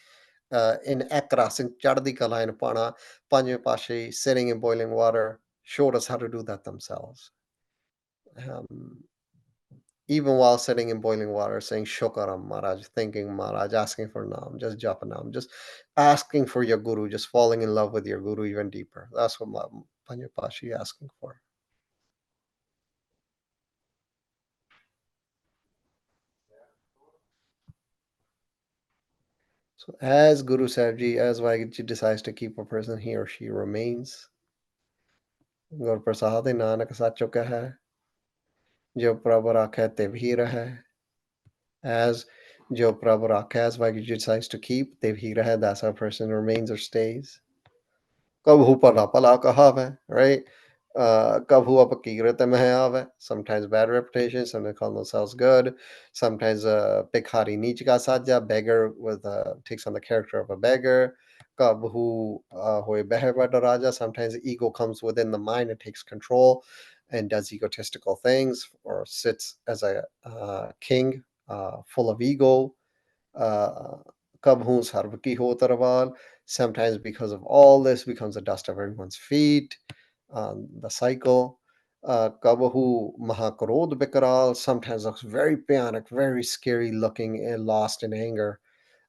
in Ekras, in Chaddi Kala in Pana, Panjve Pashi, sitting in boiling water, showed us how to do that themselves. Even while sitting in boiling water, saying Shokaram Maharaj, thanking Maharaj, asking for Nam, just japa Nam, just asking for your Guru, just falling in love with your Guru even deeper. That's what Panjve Pashi is asking for. So as Guru Sahib Ji, as Vaheguru decides to keep a person, he or she remains. Gur Prasad Nanak Sacho Kaha, Jo Prabhu Rakha Te Bhi Raha. As Jo Prabhu Rakha, as Vaheguru decides to keep, Te Bhi Raha, that's how a person remains or stays. Kabhu Pala Pala Kahave, right? Kabhu Apakirata Mahave, sometimes bad reputation, sometimes call themselves good, sometimes Pikhari Nichika Saja, beggar with takes on the character of a beggar. Kabhu Hoy Behevada Raja, sometimes ego comes within the mind and takes control and does egotistical things, or sits as a king full of ego. Kabhu Sarvaki Ho Tarwal, sometimes because of all this becomes the dust of everyone's feet. The cycle. Kabahu Mahakarod Bikaral sometimes looks very panic, very scary looking and lost in anger.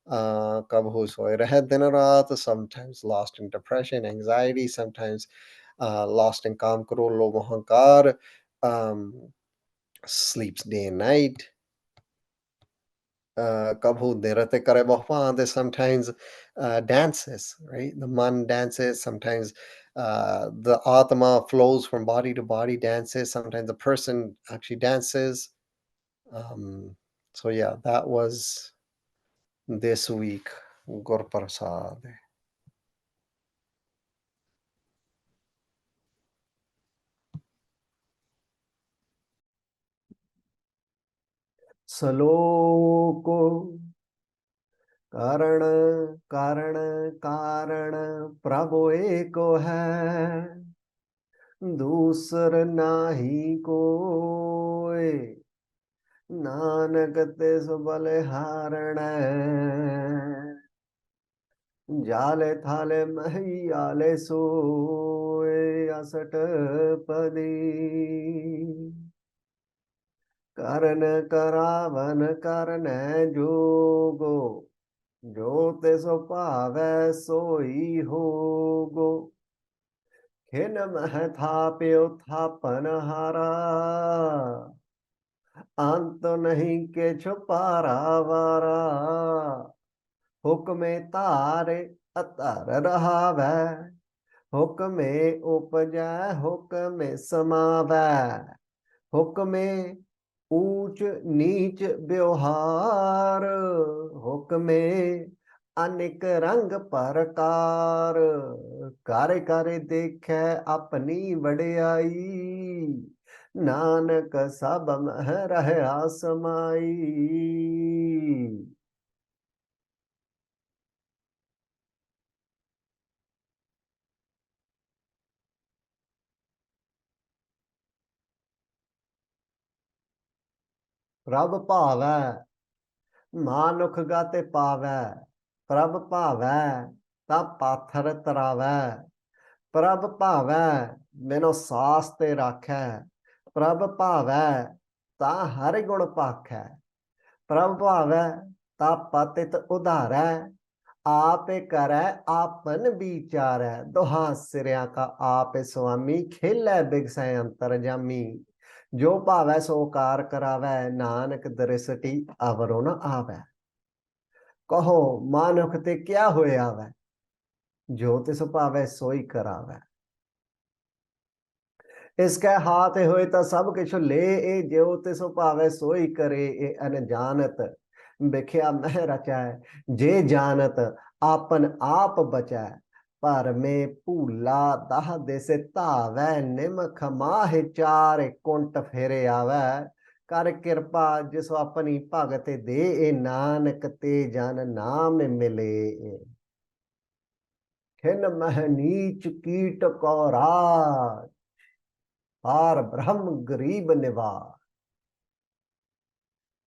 Kabahu Soirahed Dinarat, sometimes lost in depression, anxiety, sometimes lost in Kam Karo Lo Mahankar, sleeps day and night. Kabhu Nirate Kare Bahwan, sometimes dances, right? The man dances, sometimes the Atma flows from body to body, dances, sometimes the person actually dances. So yeah, that was this week, Gur Prasad. सलोको कारण कारण कारण प्रभु एको है, दूसर नाही कोय, नानक तिस बलिहारण। जाले थाले महियाले सोए असटपदी, करन करावन करन जोगो, जो तिस पावै सोई होगो। खिन मह थाप्यो थापन हारा, अंत नहीं के छुपारा वारा। हुक्मे तारे अतर रहावै, हुक्मे उपजै हुक्मे समावै। हुक्मे ऊंच नीच व्यवहार, हुक्मे अनेक रंग प्रकार। कर कर देखे अपनी वडियाई, नानक सब मह रहा समाई। प्रभ भावै मानुख गाते पावै, प्रभ भावै ता पाथर तरावै। प्रभ भावै मैनो सास ते राखै, प्रभ भावै ता हर गुण पाखै। प्रभ भावै ता पतित उधारै, आप करे आपन विचारै, दोहा सिरिया का आप स्वामी, खेलै बिगसै अंतर जामी। जो भावै सो कार करावै, नानक दृष्टि अवरो न आवै। कहो मानुख ते क्या होए आवै, जो तिस भावै सोई करावै। इसके हाथ होए तो सब किछ ले, ए जो तिस भावै सोई करे। ए अनजानत बिख्या मैं रचै, जे जानत आपन आप बचै। पर में भूला दाह दिस धावै, निमख माह चार कुंट फेरे आवै। कर कृपा जिस अपनी भगत दे, ए नानक ते जन नाम मिले। खिन मह नीच कीट को राज, पार ब्रह्म गरीब निवार।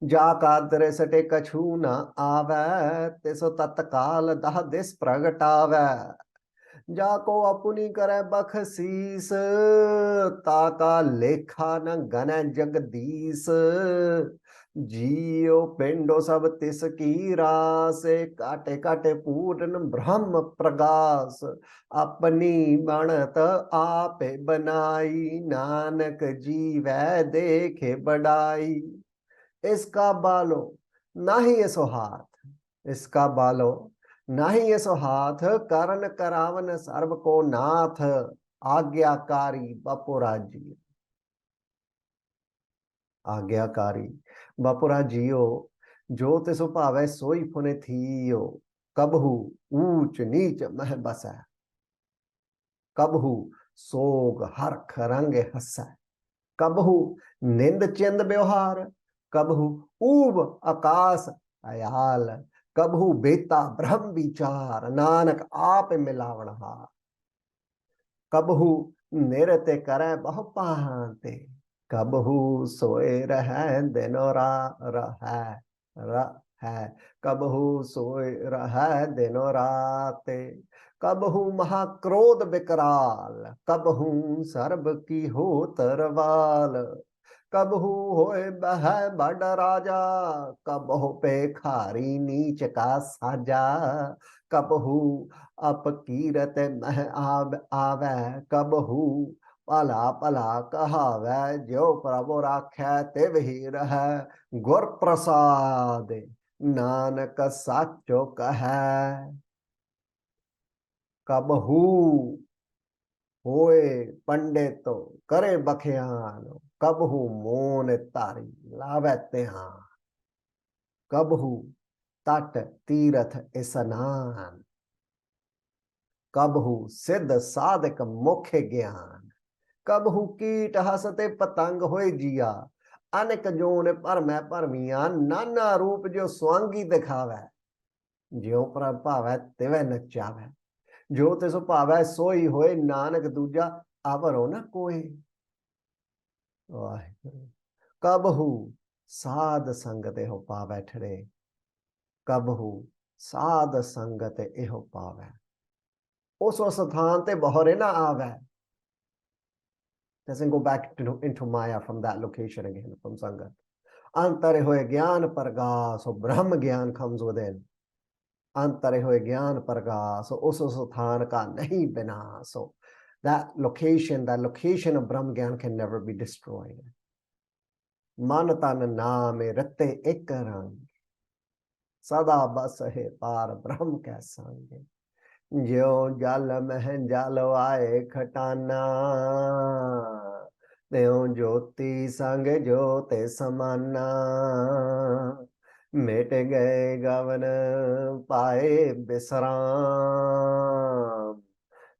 जाका दृष्टि कछु न आवै, तिस तत्काल दह दिस प्रगटावै। जाको अपनी करे बखशीस, ताका लेखा न गनै जगदीश। जियो पिंडो सब तिस की रास, काटे काटे पूर्ण ब्रह्म प्रगास। अपनी बनत आप बनाई, नानक जीवै देखे बड़ाई। इसका बालो नाही यसो हाथ, इसका बालो नाही यसो हाथ, करण करावन सर्व को नाथ। आज्ञाकारी बपुरा जी, आज्ञाकारी बपुरा जियो। जो तिसु भावै सोई फुने थियो, कबहू ऊंच नीच मह बसै। कबहू सोग हरख रंग हसै, कबहू निंद चिंद व्यवहार। कबहू ऊब आकाश अयाल, कबहू बेता ब्रह्म विचार। नानक आप मिलावनहार, कबहू निरते करे बहु पांते। कबहू सोए रह दिनो है, कबहू सोए रह दिनो राते। कबहू महाक्रोध विकराल, कबहू सर्ब की हो तरवाल। कबहू होए बह बड़ राजा, कबहू पे खारी नीच का साजा। कबहू अपकीरत मह आवे, कबहू भला भला कहावै। जो प्रभु राखै तिव ही रह, गुर प्रसाद नानक साचो कहै। कबहू होए पंडित करे बखियान, कबहू मोन तारी लावे तिहान। कबहू तट तीरथ स्नान, कबहू सिद्ध साधक मुख्य ज्ञान। कबहू कीट हसते पतंग होए जिया, अनेक जोन भरमै भरमिया। नाना रूप जो स्वांगी दिखावै, ज्यों प्रभावै तिवै नचावै। जो तिस भावै सोई होए, नानक दूजा अवरो न कोई। वाहिगुरु। कबहू साध संगत एहो पावै ठरे, कबहू साध संगत एहो पावै। उस स्थान ते बहरे ना आवे। Doesn't go back into Maya from that location again, from Sangat. अंतरे होए ज्ञान प्रगास, so ब्रह्म ज्ञान comes within. अंतरे होए ज्ञान प्रगास, उस स्थान का नहीं विनाश। So that location of ब्रह्म ज्ञान can never be destroyed. मन तन नाम रते एक रंग, सदा बस है पार ब्रह्म कै संग। ज्यो जल मह जल आए खटाना, त्यों ज्योति संग ज्योति समाना। मिट गए गवन पाए विश्राम,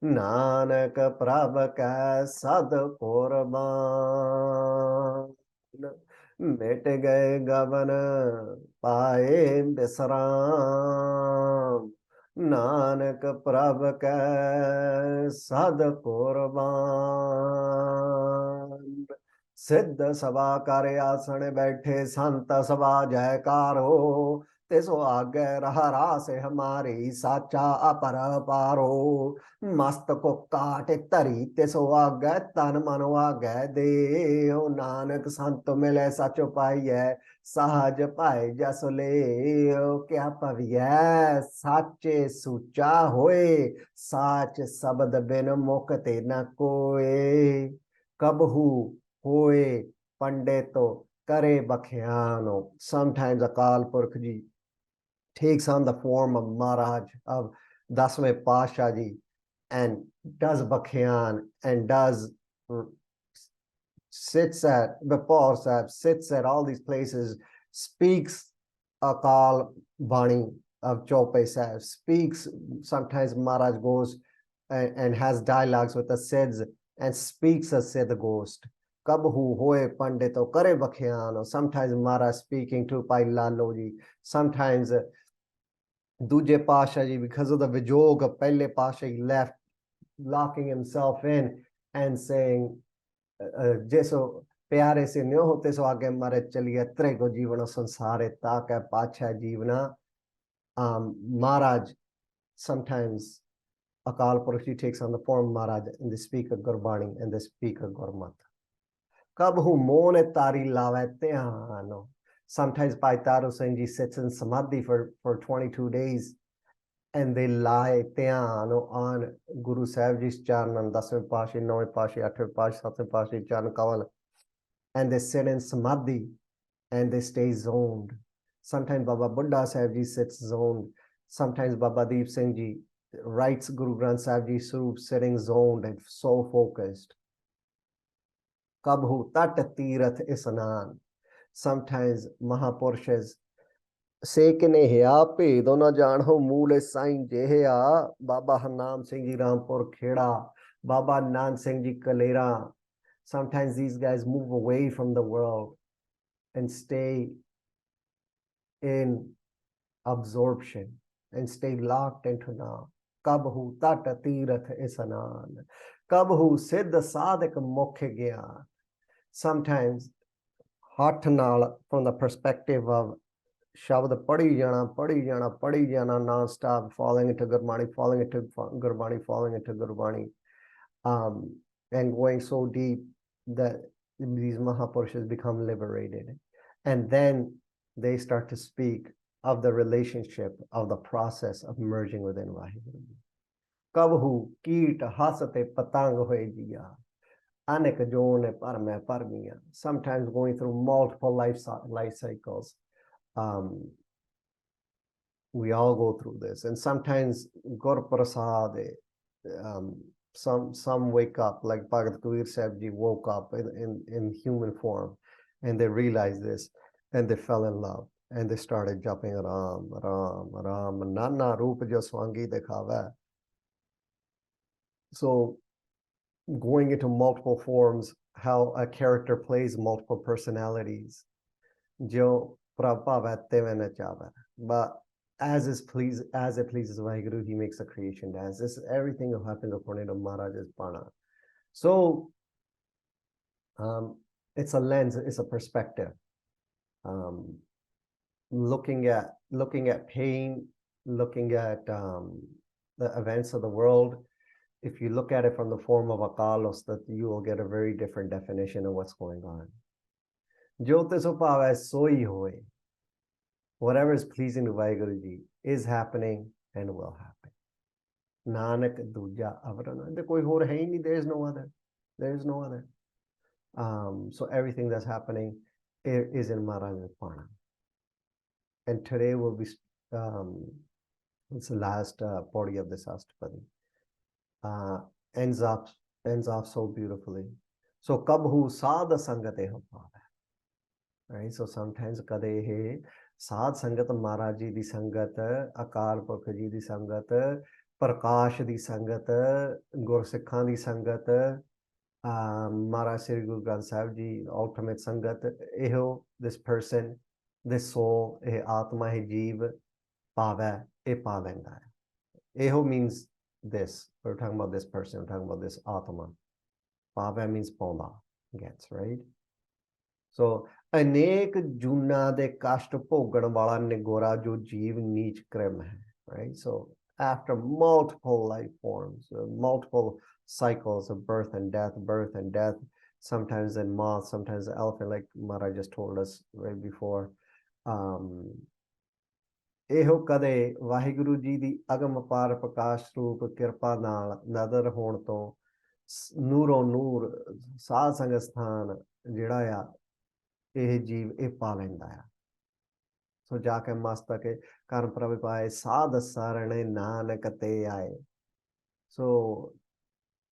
नानक प्रभ कै सद कुर्बान। मिट गए गवन पाए विश्राम, नानक प्रभ कै सद कुर्बान। सिद्ध सभा कर आसन बैठे संत सभा जयकारो, तिसो आगे रहा रास हमारी साचा अपर पारो। मस्त को काट तरी तिसो आगे तन मन आगे दे, नानक संत मिले सच पाइए, सहज पाए जसले क्या पविय साचे सुचा होए साच शब्द बिन मुकते न कोए कबहू होए पंडितो करे बख्यानो. Sometimes Akal Purkh ji takes on the form of Maharaj, of Dasme Pasha ji, and does Bakhyan and does sits at Bapar Sahib, sits at all these places, speaks Akal Bani of Chope Sahib, speaks. Sometimes Maharaj goes and has dialogues with the Siddhs and speaks a Siddh ghost. Kabhu hoye pandito kare bakhyan. Sometimes Maharaj speaking to Pai Lalo ji. Sometimes Duje Pasha ji, because of the Vijog of Pele Pasha, he left, locking himself in and saying, जैसो प्यारे से न्यो होते सो आगे मारे चलिए त्रे को जीवन संसारे ताके पाछा जीवना. Maharaj, sometimes Akal Purkh takes on the form of Maharaj and they speak of Gurbani and they speak of Gurmat. Kabhu mon tari lave tehano. Sometimes Bhai Taru Singh ji sits in Samadhi for 22 days and they lie ਧਿਆਨ on Guru Sahib Ji's charan, 10ਵੇਂ ਪਾਤਸ਼ਾਹ, 9ਵੇਂ ਪਾਤਸ਼ਾਹ, 8ਵੇਂ ਪਾਤਸ਼ਾਹ, 7ਵੇਂ ਪਾਤਸ਼ਾਹ charan Kawal, and they sit in Samadhi and they stay zoned. Sometimes Baba Buddha Sahib Ji sits zoned. Sometimes Baba Deep Singh Ji writes Guru Granth Sahib Ji Swarup sitting zoned and so focused. Kabhu tat tirath isnan. Sometimes Mahapurushas सेकने हिया भेदो न जानो मूल साईं जेहिया. बाबा Harnam Singh ji Rampur Kheda, Baba Nand Singh ji Kalera. Sometimes these guys move away from the world and stay in absorption and stay locked into now. Kabhu tat tirath isanan. Kabhu siddha sadak mukh gyan. Sometimes Hatnal, from the perspective of Shabd padi jana non-stop, falling into Gurbani, falling into Gurbani, falling into Gurbani, and going so deep that these Mahapurushas become liberated. And then they start to speak of the relationship, of the process of merging within Vaheguru. Kabhu keet hasate patang hoye jiya. Anek jone parme parmiya. Sometimes going through multiple life cycles. We all go through this, and sometimes Gur Prasad, some wake up, like Bhagat Kabir Sahib Ji woke up in human form, and they realized this, and they fell in love, and they started jumping Ram, Ram, Ram, Nana Rupa Jo Swangi Dekhava. So going into multiple forms, how a character plays multiple personalities. Jo But as it pleases Vaheguru, he makes a creation dance. This is everything that happens according to Maharaj's Pana. So it's a lens, it's a perspective. Looking at pain, looking at the events of the world. If you look at it from the form of Akalos, that you will get a very different definition of what's going on. Whatever is pleasing to Vaheguru Ji is happening and will happen. Nanak Duja Avrana. There is no other. There is no other. So everything that's happening is in Maharaj's Pana. And today will be it's the last body of this Astpadi. Ends off so beautifully. So Kabhu Sada Sangate Hopava. Right? So sometimes Kade He Sad Sangat Maharaj Ji di Sangat, Akal Purkh Ji di Sangat, Prakash di Sangat, Gursevak di Sangat, Maharaj Sri Guru Granth Sahib Ji, ultimate Sangat, Eho, this person, this soul, Atma, Jeev, Pava, Pavenda. Eho means this. We're talking about this person, we're talking about this Atma. Pava means Poma, gets, right? So, अनेक जुना दे कष्ट भोगण वाला निगोरा जो जीव नीच क्रम है, right? So after multiple life forms, multiple cycles of birth and death, sometimes in moth, sometimes the elephant, like Mara just told us right before. ਇਹੋ ਕਦੇ ਵਾਹਿਗੁਰੂ ਜੀ ਦੀ ਅਗਮ ਅਪਾਰ ਪ੍ਰਕਾਸ਼ ਰੂਪ ਕਿਰਪਾ ਨਾਲ ਨਦਰ ਹੋਣ ਤੋਂ ਨੂਰੋਂ ਨੂਰ ਸਾਧ ਸੰਗਤ ਸਥਾਨ ਜਿਹੜਾ ਆ ਇਹ ਜੀਵ ਇਹ ਪਾ ਲੈਂਦਾ ਆ। ਸੋ ਜਾ ਕੇ ਮਸਤਕ ਕਰਮ ਪ੍ਰਭ ਪਾਏ ਸਾਧ ਸਰਣੇ ਨਾਨਕ ਤੇ ਆਏ। So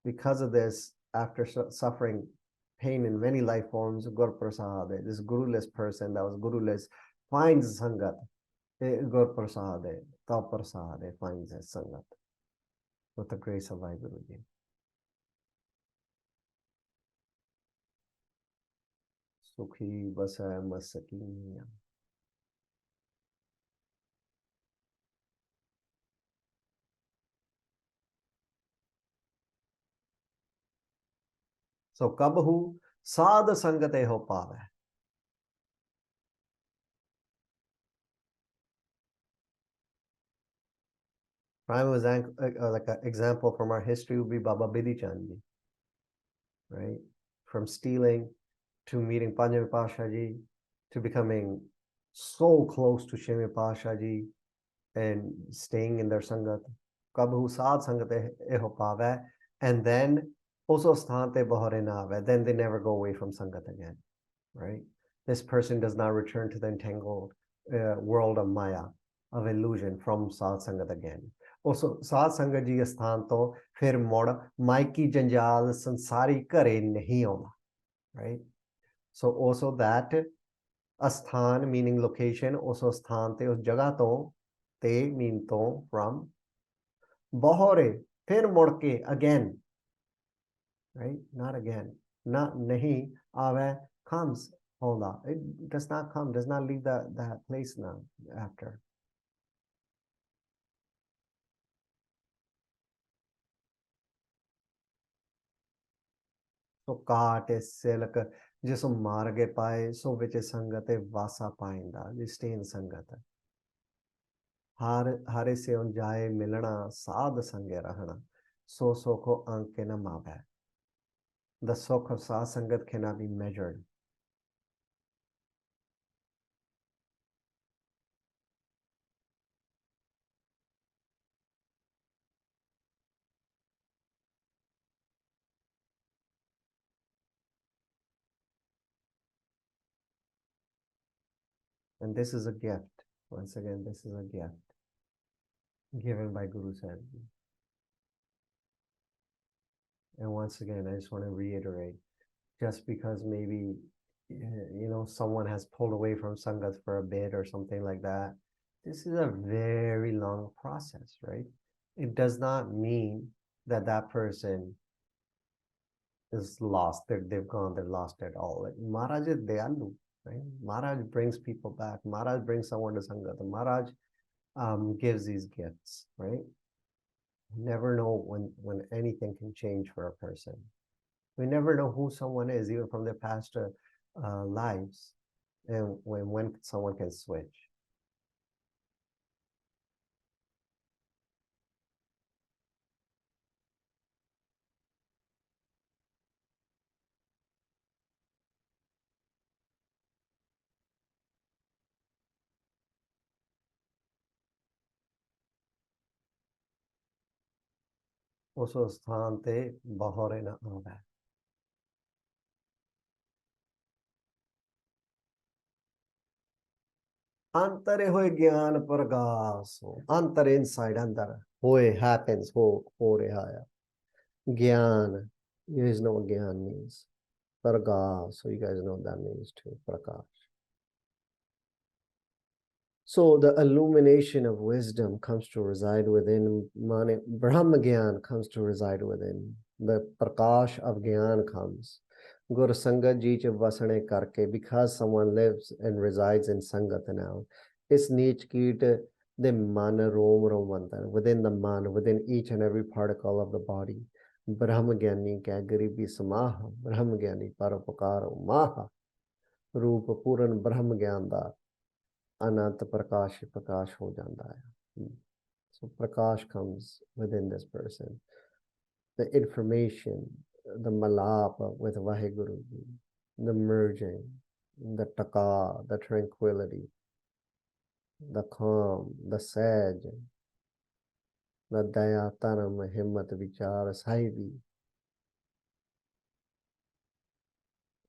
because of this, after suffering pain in many life forms, Gur Prasad, this guruless person that was guruless, finds Sangat. Gur Prasad, Tap Prasad, finds his Sangat with the grace of Vaheguru Ji. Sukhi Basa Masakiniya. So Kabhu Sad Sangat Eho Pave. Prime like an example from our history would be Baba Bidhi Chand ji, right? From stealing to meeting Punjabi Pasha ji to becoming so close to Shemi Pasha ji and staying in their Sangat. Kabhu Sad Sangat Eho Pave. And then also Sthante Bahare na Ave. Then they never go away from Sangat again, right? This person does not return to the entangled world of Maya, of illusion from Sad Sangat again. Also ਸਾਧ ਸੰਗਤ ਜੀ ਸਥਾਨ ਤੋਂ ਫਿਰ ਮੁੜ ਮਾਇਕੀ ਜੰਜਾਲ ਸੰਸਾਰੀ ਘਰੇ ਨਹੀਂ ਆਉਂਦਾ, right? So also that ਅਸਥਾਨ meaning location, also ਸਥਾਨ ਤੇ ਉਸ ਜਗ੍ਹਾ ਤੋਂ ਤੇ mean ਤੋਂ from ਬਹੋਰੇ ਫਿਰ ਮੁੜ ਕੇ again, right? Not again, not ਨਹੀਂ ਆਵੇ comes ਆਉਂਦਾ, it does not come, does not leave that place now after. So ਕਾਟ ਸਿਲਕ ਜਿਸ ਮਾਰ ਕੇ ਪਾਏ ਸੋ ਵਿੱਚ ਸੰਗਤ ਵਾਸਾ ਪਾਇੰਦਾ, we stay in ਸੰਗਤ। ਹਾਰੇ ਸੇ ਜਾਏ ਮਿਲਣਾ ਸਾਧ ਸੰਗੇ ਰਹਿਣਾ ਸੋ ਸੁਖੋ ਅੰਕ ਨ ਮਾਵੇ। The sukh of Sad Sangat cannot be measured. And this is a gift. Once again, this is a gift given by Guru Sahib. And once again, I just want to reiterate, just because maybe, someone has pulled away from Sangat for a bit or something like that, this is a very long process, right? It does not mean that that person is lost, they've gone, they're lost at all. Like, Maharaj is Dayalu, right? Maharaj brings people back. Maharaj brings someone to Sangat. Maharaj gives these gifts, right? You never know when anything can change for a person. We never know who someone is, even from their past lives, and when someone can switch. Also sthān te bahore na āvē. Antare hoye gyan pragash ho. Antar inside, andar. Hoye happens, ho reha hai. Gyan. You guys know what gyan means. Pragash. So you guys know what that means too. Prakash. So the illumination of wisdom comes to reside within, Brahma Gyan comes to reside within. The Prakash of Gyan comes. Gur Sangat ji ch vasane karke, because someone lives and resides in Sangat now. Is neech keet the man rom romantar, within the man, within each and every particle of the body. Brahma Gyani kya garibi samaha, Brahma Gyani parapakaro maha, Rupa Puran Brahma Gyanda. Anant Prakash Prakash ho janda hai. So Prakash comes within this person. The information, the malap with Vaheguru, the merging, the taka, the tranquility, the calm, the saj, the daya, tanam, himmat, vichar, sahibi,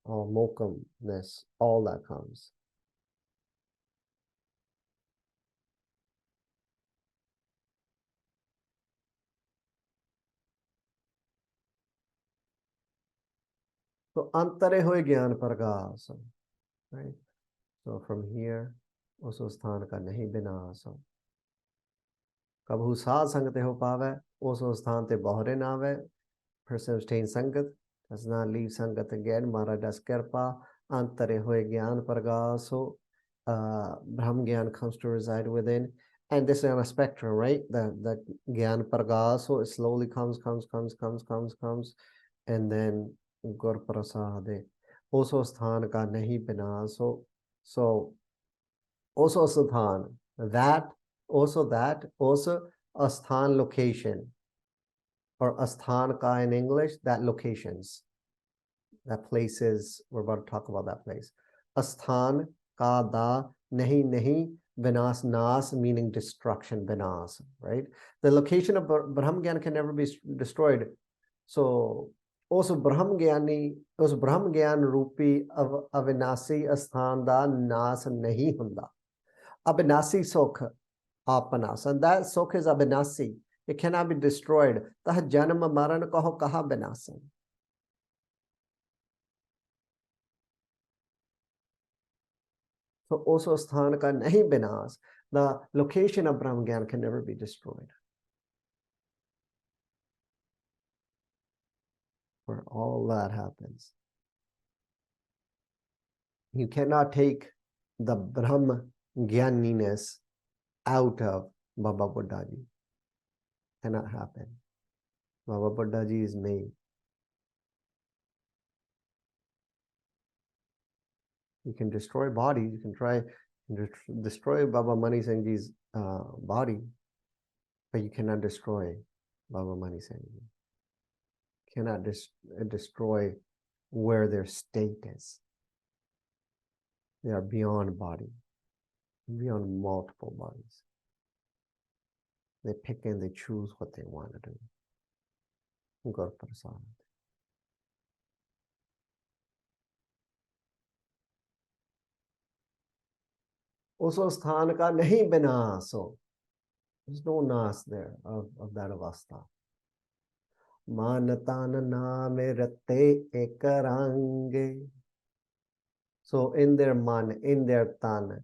all mokamness, all that comes. So antare hoye gyan pragas, right? So from here, उस स्थान का नहीं विनाश हो। कबहू साध संगत हो पावे, उस स्थान ते बहुरे ना आवे। Person obtains sangat, does not leave sangat again. Maharaj does kirpa, antare hoye gyan pargaso, Brahm Gyan comes to reside within. And this is on a spectrum, right? The Gyan pargaso slowly comes, and then Gur Prasade. Also sthan ka nahi binaso. So also sthan, also a sthan location, or asthan ka in English, that locations, that places, we're about to talk about that place. Asthan ka da nahi vinas nas, meaning destruction, vinas, right? The location of Brahm Gyan can never be destroyed. So also Brahm Gyani, us Brahm Gyan rupi avinasi asthan da nas nahi hunda. Abinasi sukh apanas, and that sukh is abinasi. It cannot be destroyed. Tah janam maran kaho kaha binasan. So also sthan ka nahi binas. The location of Brahm Gyan can never be destroyed. Where all that happens. You cannot take the Brahm Gyaniness out of Baba Buddhaji. Cannot happen. Baba Buddhaji is made. You can destroy bodies. You can try to destroy Baba Mani Singh Ji's body, but you cannot destroy Baba Mani Singh Ji. Cannot destroy where their state is. They are beyond body, beyond multiple bodies. They pick and they choose what they want to do. Gur Prasad. Also sthan ka nahi binaso. There's no nas there of that avastha. Manatan naame ratte ekarange. So in their man, in their tan,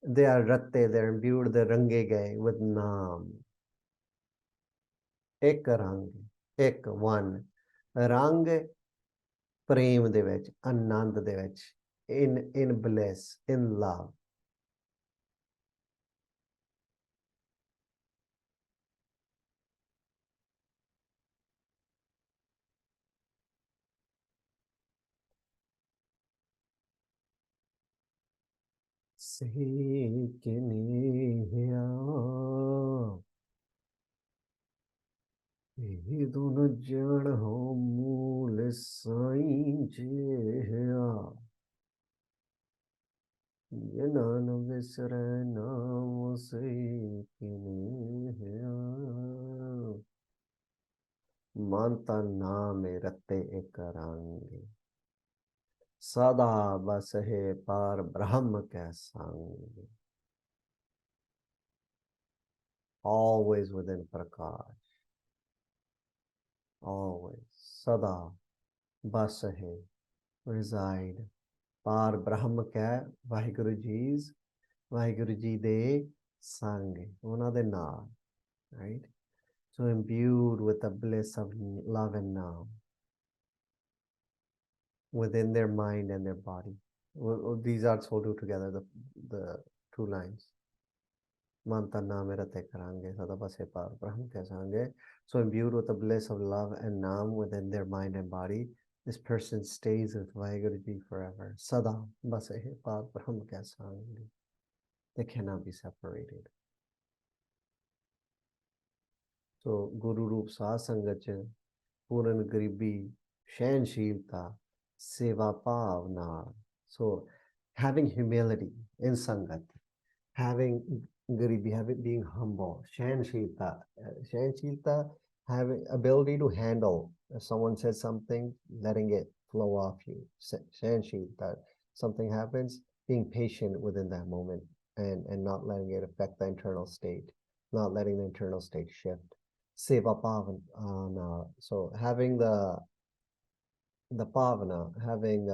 they are ratte, they're imbued, the range gaye with naam. Ek rang, ek one. Rang prem de vich, anand de vich, in bliss, in love. ਇਹ ਦੋਨੋਂ ਜਣ ਹੋ ਮੂਲ ਸਾਈਂ ਜਿਹਾ ਜਿਨ੍ਹਾਂ ਨੂੰ ਵਿਸਰੈ ਨਾਮ ਸੇ ਕਿਨਿਆ ਮਨ ਤਾ ਨਾਮੇ ਰੱਤੇ ਇੱਕ ਰੰਗ ਸਦਾ ਬਸ ਹੈ ਪਾਰ ਬ੍ਰਹਮ ਕੈ ਸੰਗ always within prakash. Always, sada, basahe, reside. Par Brahm ka Vaheguru Ji's, Vaheguru Ji de sang, una de naam, right? So imbued with the bliss of love and naam within their mind and their body. These are told together, the two lines. Manta naam rate karange, sada base par Brahm ka sange. So imbued with the bliss of love and naam within their mind and body, this person stays with Vaheguru Ji forever. Sada basahe par Brahm ka sange. They cannot be separated. So Guru Roop Saat Sangat Puran Garibi Shanshilta, Seva Bhavna. So having humility in Sangat, having garibi, having being humble, Shanshilta, having ability to handle. If someone says something, letting it flow off you. Shanshilta, something happens, being patient within that moment and not letting it affect the internal state, not letting the internal state shift. Seva Bhavana. So having the pavana, having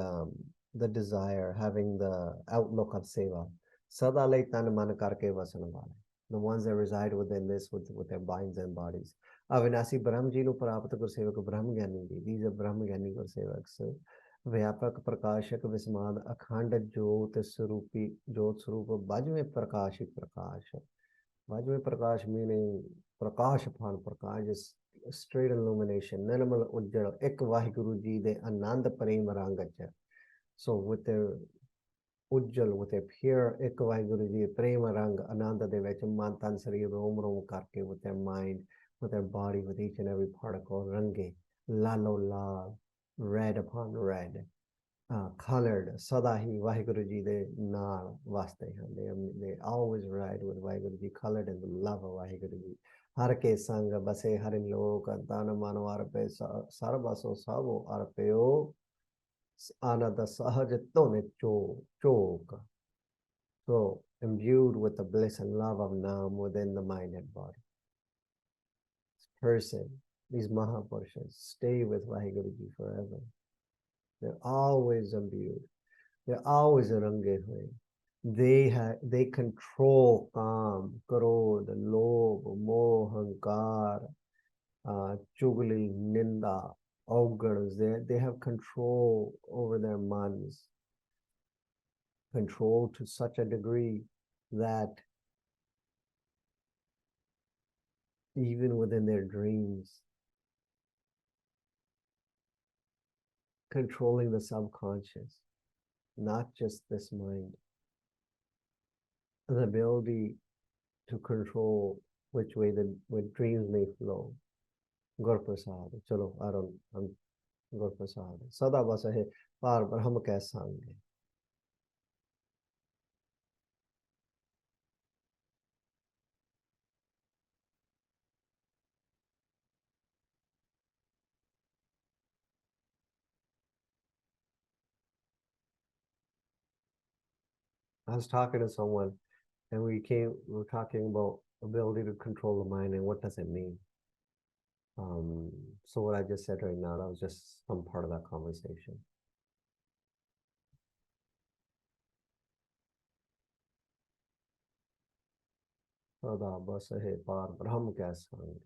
the desire, having the outlook of seva. Sada lai tan man karke vasan wale. The ones that reside within this with their minds and bodies. Avinasi Brahm ji nu prapt Gursevak Brahm Gyani ji. These are Brahm Gyani Gursevaks. व्यापक प्रकाशक विस्माद अखंड ज्योत स्वरूपी ज्योत स्वरूप बज में प्रकाशित प्रकाश बज में प्रकाश meaning प्रकाश फान प्रकाश is straight illumination निर्मल उज्जवल एक वाहिगुरु जी दे आनंद प्रेम रंग च so with their Ujjwal with their pure एक वाहिगुरु जी प्रेम रंग आनंद दे विच मन तन शरीर रोम रोम करके with their mind with their body with each and every particle रंगे लालो लाल red upon red colored सदा ही वाहिगुरु जी दे नाल वास्ते हैं they always ride with Waheguru ji colored in the love of Waheguru ji हर के संग बसे हरि लोक तन मन अर्पे सर्वसो सबो अर्पयो आनंद सहज तोने चोक so imbued with the bliss and love of Nam within the mind and body. This person, these Mahapurushas stay with Vaheguru Ji forever. They're always imbued. They're always range hue. They control काम, क्रोध, लोभ, मोह, अहंकार, chugli, ninda, avganas. They have control over their minds. Control to such a degree that even within their dreams, controlling the subconscious, not just this mind. The ability to control which way the dreams may flow. Gurprasad, chalo, I'm Gurprasad. Sada basahe par Brahm ke sange. I was talking to someone and we were talking about ability to control the mind and what does it mean. So what I just said right now, that was just some part of that conversation. Sada basahe par Brahm ke sange.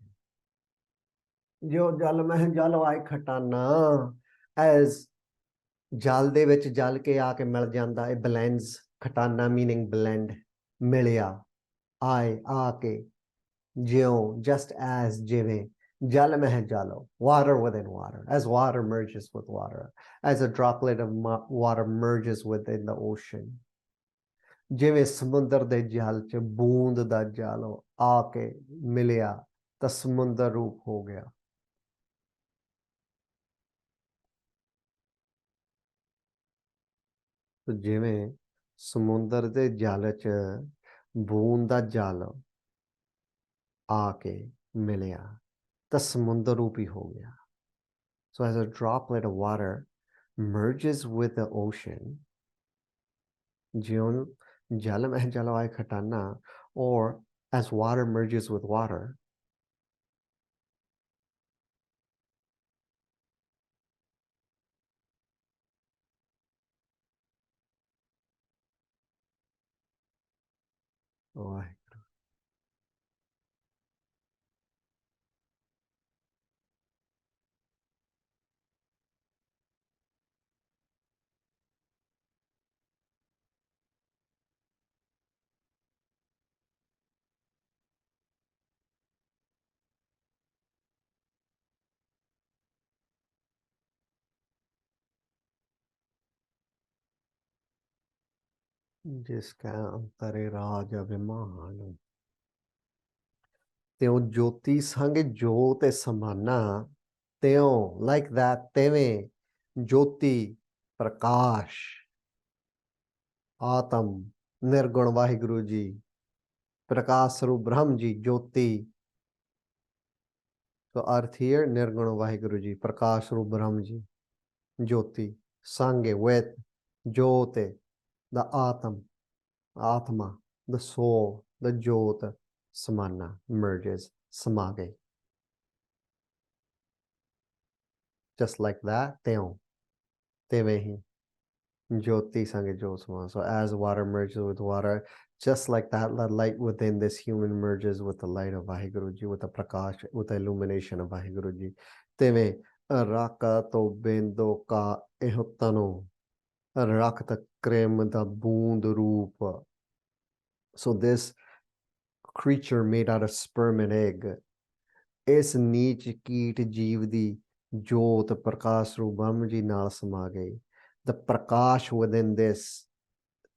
Jo jal meh jal aay khatana, as jal de vich jal ke aake mil janda, it blends. Khatana meaning blend. Milya, aay aake, jyo, just as jive. Jal meh jalo, water within water, as water merges with water, as a droplet of water merges within the ocean. ਜਿਵੇਂ ਸਮੁੰਦਰ ਦੇ ਜਲ ਚ ਬੂੰਦ ਦਾ ਜਲ ਆ ਕੇ ਮਿਲਿਆ ਤਾਂ ਸਮੁੰਦਰ ਰੂਪ ਹੋ ਗਿਆ ਤੇ ਜਿਵੇਂ ਸਮੁੰਦਰ ਦੇ ਜਲ ਚ ਬੂੰਦ ਦਾ ਜਲ ਆ ਕੇ ਮਿਲਿਆ ਤਾਂ ਸਮੁੰਦਰ ਰੂਪੀ ਹੋ ਗਿਆ so as a droplet of water merges with the ocean ਜਿਉਂ ਜਲ ਮਹਿ ਜਲ ਆਏ ਖਟਾਨਾ or as water merges with water oh जिसका अंतरे राज अभिमान ਤੇ ਉਹ ਜੋਤੀ ਸੰਗ ਜੋਤ ਸਮਾਨਾ Teo, like that, teve, jyoti, prakash, atam, nirgun Vaheguru ji, prakash Sarup Brahm ji, jyoti. So arth here, nirgun Vaheguru ji, prakash Sarup Brahm ji, jyoti, sange, with, jyote, the atam, atma, the soul, the jyot, samana, merges, samage. Just like that, teo, tevehi. Jyoti Sange Jyosma. So as water merges with water, just like that, the light within this human merges with the light of Vaheguru Ji, with the prakash, with the illumination of Vaheguru Ji. Teve raka to bendo ka ehotano, rakta krem da boond roop. So this creature made out of sperm and egg, is नीच कीट जीव दी जोत प्रकाश रूपम जी नाल समा गई. The prakash within this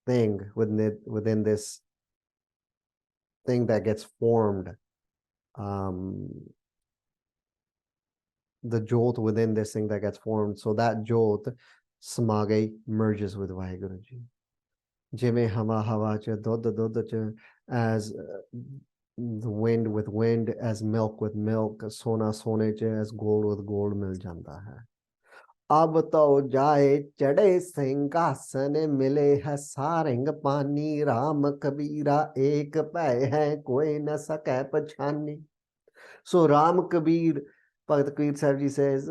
thing, within this thing that gets formed, the jot within this thing that gets formed, so that jot samage merges with Vaheguru Ji. Jime hava hava cha dod cha, as the wind with wind, as milk with milk, sona sone cha, as gold with gold mil janda hai. अब तो जाए चढ़े सिंहासन मिले है सारंग पानी राम कबीरा एक पै है कोई न सके पछानी. So Ram Kabir, Bhagat Kabir Sahib Ji says,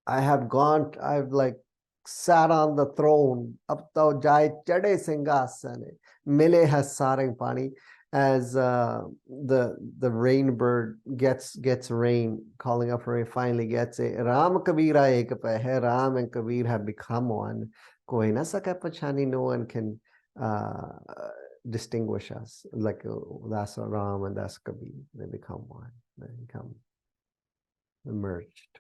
I've like sat on the throne, ab to jai chade singhasan, mile hai sarang pani, as the rain bird gets rain, calling up for rain, finally gets it. Ram Kabira ek pe hai, Ram and Kabir have become one. Koi na saka pachani, no one can distinguish us. Like that's Ram and that's Kabir. They become one. They become merged.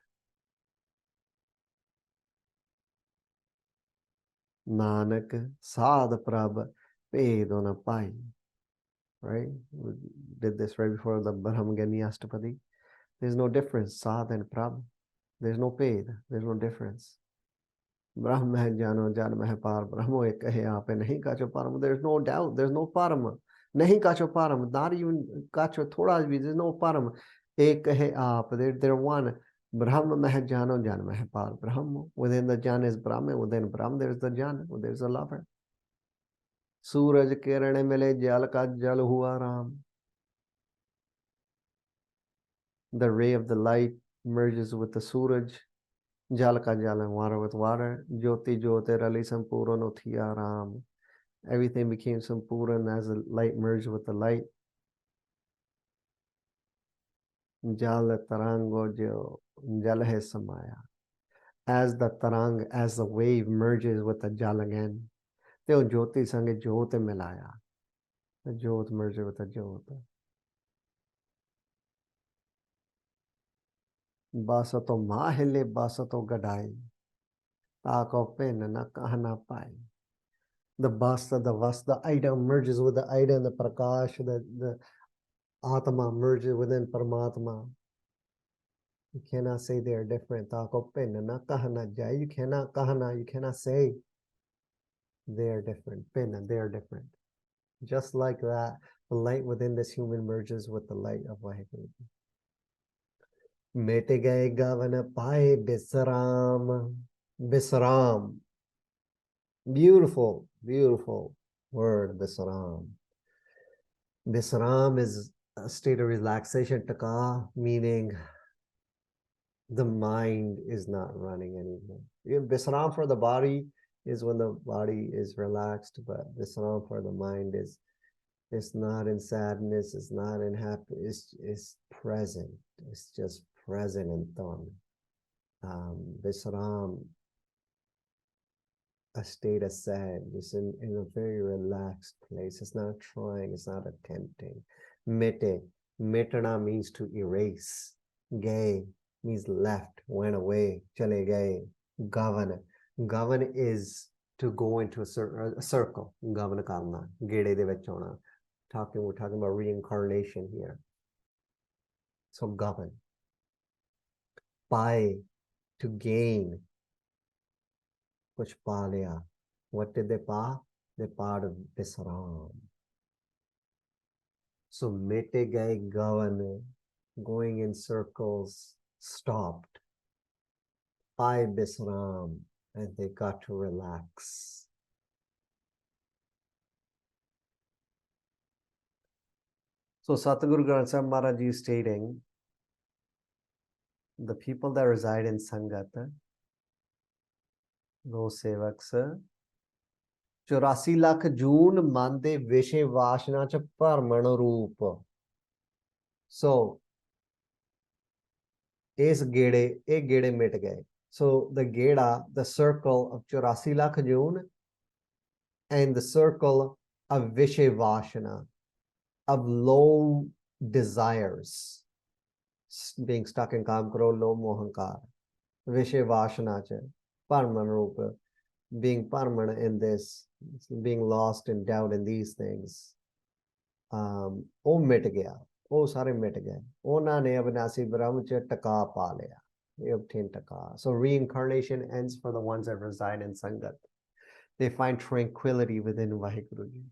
Nanak Sad Prabh Pedona Pai. Right? We did this right before the Brahmagani Astpadi. There's no difference, Sad and Prabh. There's no paid, there's no difference. Brahma hai jano janma hai par Brahmo ek kahe aap nahi kacho param. There's no doubt, there's no param. Nahi kacho param, not even kacho thoda bhi, there's no param. Ek kahe aap, they're one. Brahma meh jano janma hai par Brahmo. Within the Jan is Brahma, within Brahma there's the Jan, there's a lover. सूरज किरण मिले जल का जल हुआ Ram. The ray of the light merges with the suraj, jal ka jal, water with water, jyoti jyote rali sampuran uthiya ram. Everything became sampuran as the light merged with the light. Jal tarango jo jal hai samaya. As the tarang, as the wave merges with the jal again, teo jyoti sange jyot milaya. The jyot merges with the jyot. Basato mahile basato gadai. Tako pen na kahana pai. The basta, the vas, the item merges with the item, the prakash, the atma merges within Paramatma. You cannot say they are different. Tako pen na kahana jai. You cannot kahana, you cannot say they are different. Pen, they are different. Just like that, the light within this human merges with the light of Vaheguru. Mete gaye gavan pae bisaram. Bisaram. Beautiful, beautiful word, Bisaram. Bisaram is a state of relaxation, taka, meaning the mind is not running anymore. Bisaram for the body is when the body is relaxed, but Bisaram for the mind is, it's not in sadness, it's not in happy, it's present. It's just present and done. Bisaram, a state of sad, just in a very relaxed place. It's not trying, it's not attempting. Mete, metana means to erase. Gay means left, went away, chale gaye. Gavan. Gavan is to go into a circle. Gavan karna, gede de vich auna. We're talking about reincarnation here. So gavan. पाए, to gain. कुछ पा लिया. What did they पा? They पाड विश्राम. So मिटे गए गवन, going in circles, stopped. पाए विश्राम, and they got to relax. So Satguru Granth Sahib Maharaj is stating, the people that reside in Sangat, Gursevaks, 84 lakh ਜੂਨ ਮਨ ਦੇ ਵਿਸ਼ੇ ਵਾਸ਼ਨਾ ਚ ਭਰਮਣ ਰੂਪ. So ਇਹ ਗੇੜੇ ਮਿਟ ਗਏ. So the geda, the circle of 84 lakh June, and the circle of vishe vashana, of low desires, being stuck in kam kro lo mohankar, vishe vashana cha parman roop, being permanent in this, being lost in doubt in these things. ਉਹ ਮਿਟ ਗਿਆ, ਉਹ ਸਾਰੇ ਮਿਟ ਗਏ. ਉਹਨਾਂ ਨੇ ਅਬਿਨਾਸੀ ਬ੍ਰਹਮ ਚ ਟਕਾ ਪਾ ਲਿਆ. They obtain taka. So reincarnation ends for the ones that reside in Sangat. They find tranquility within Vaheguru Ji.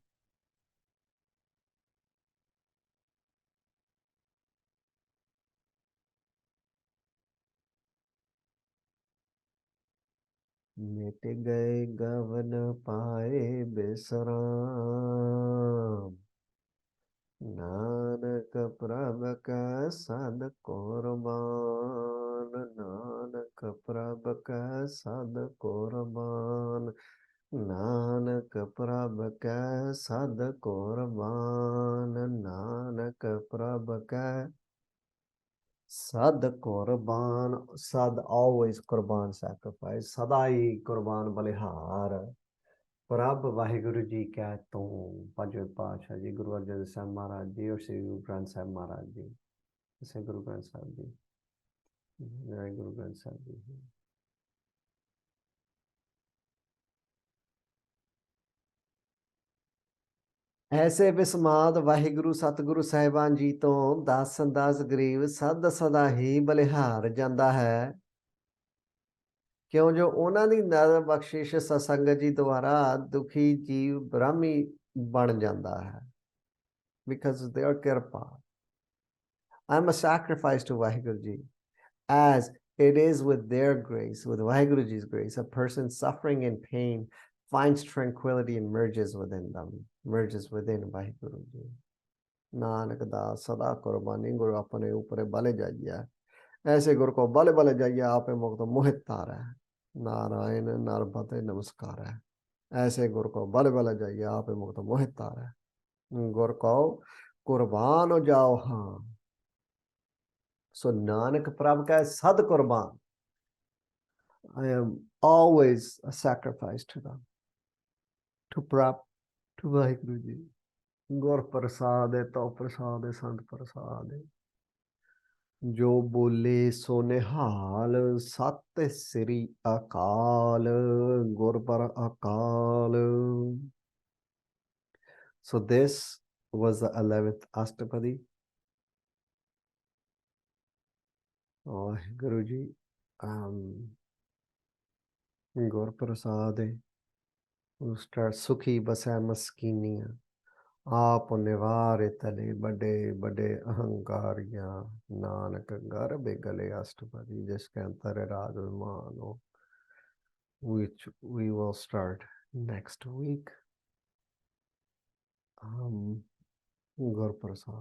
मिट गए गवन पाए बिसराम, नानक प्रभ का सद कुर्बान, नानक प्रभ का सद कुर्बान, नानक प्रभ का सद कुर्बान, नानक प्रभ का सद कुर्बान. Sad always Qurban sacrifice. Sadai Qurban Balihar. Prabh Vaheguru Ji kya tum, Panjwe Paatshah Ji, Guru Arjan Sahib Maharaj Ji, or Sri Guru Granth Sahib Maharaj Ji. Say Guru Granth Sahib Ji. Jai Guru Granth Sahib Ji. ऐसे बिस्माद वाहिगुरु सतगुरु साहिबान जी तो दास संदास गरीब सद सदा ही बलिहार ਜਾਂਦਾ ਹੈ, ਕਿਉਂ ਜੋ ਉਹਨਾਂ ਦੀ ਨਦਰ ਬਖਸ਼ਿਸ਼ ਸਤਸੰਗਤ ਜੀ ਦੁਆਰਾ ਦੁਖੀ ਜੀਵ ਬ੍ਰਹਮੀ ਬਣ ਜਾਂਦਾ ਹੈ. Because of their kirpa, I'm a sacrifice to Vaheguru Ji. As it is with their grace, with Vaheguru Ji's grace, a person suffering in pain finds tranquility and merges within them, merges within Vaheguru Ji. Nanak दास सदा कुर्बानी गुरु अपने ऊपर बल जाइए, ऐसे गुरु को बल बल जाइए आप मुक्त मोहित तार है. नारायण नरपते नमस्कार है. ऐसे गुरु को बल बल जाइए आप मुक्त मोहित तार है. गुरु को कुर्बान हो जाओ. हाँ. So Nanak Prabhu ka sad kurban. I am always a sacrifice to them, to Prabhu, to Vaheguru Ji. Gur prasad to prasad sant prasad. Jo bole so nihal sat sri akal, gur par akal. So this was the 11th Astpadi. Oh, Guruji, Gur Prasad, who start Sukhi Basai Maskiniya, Aap Nivare Tale Bade Bade Ahankarya, Nanak Garbe Gale Astpadi, Jiske Antare Raj Vimano, which we will start next week. Gur Prasad.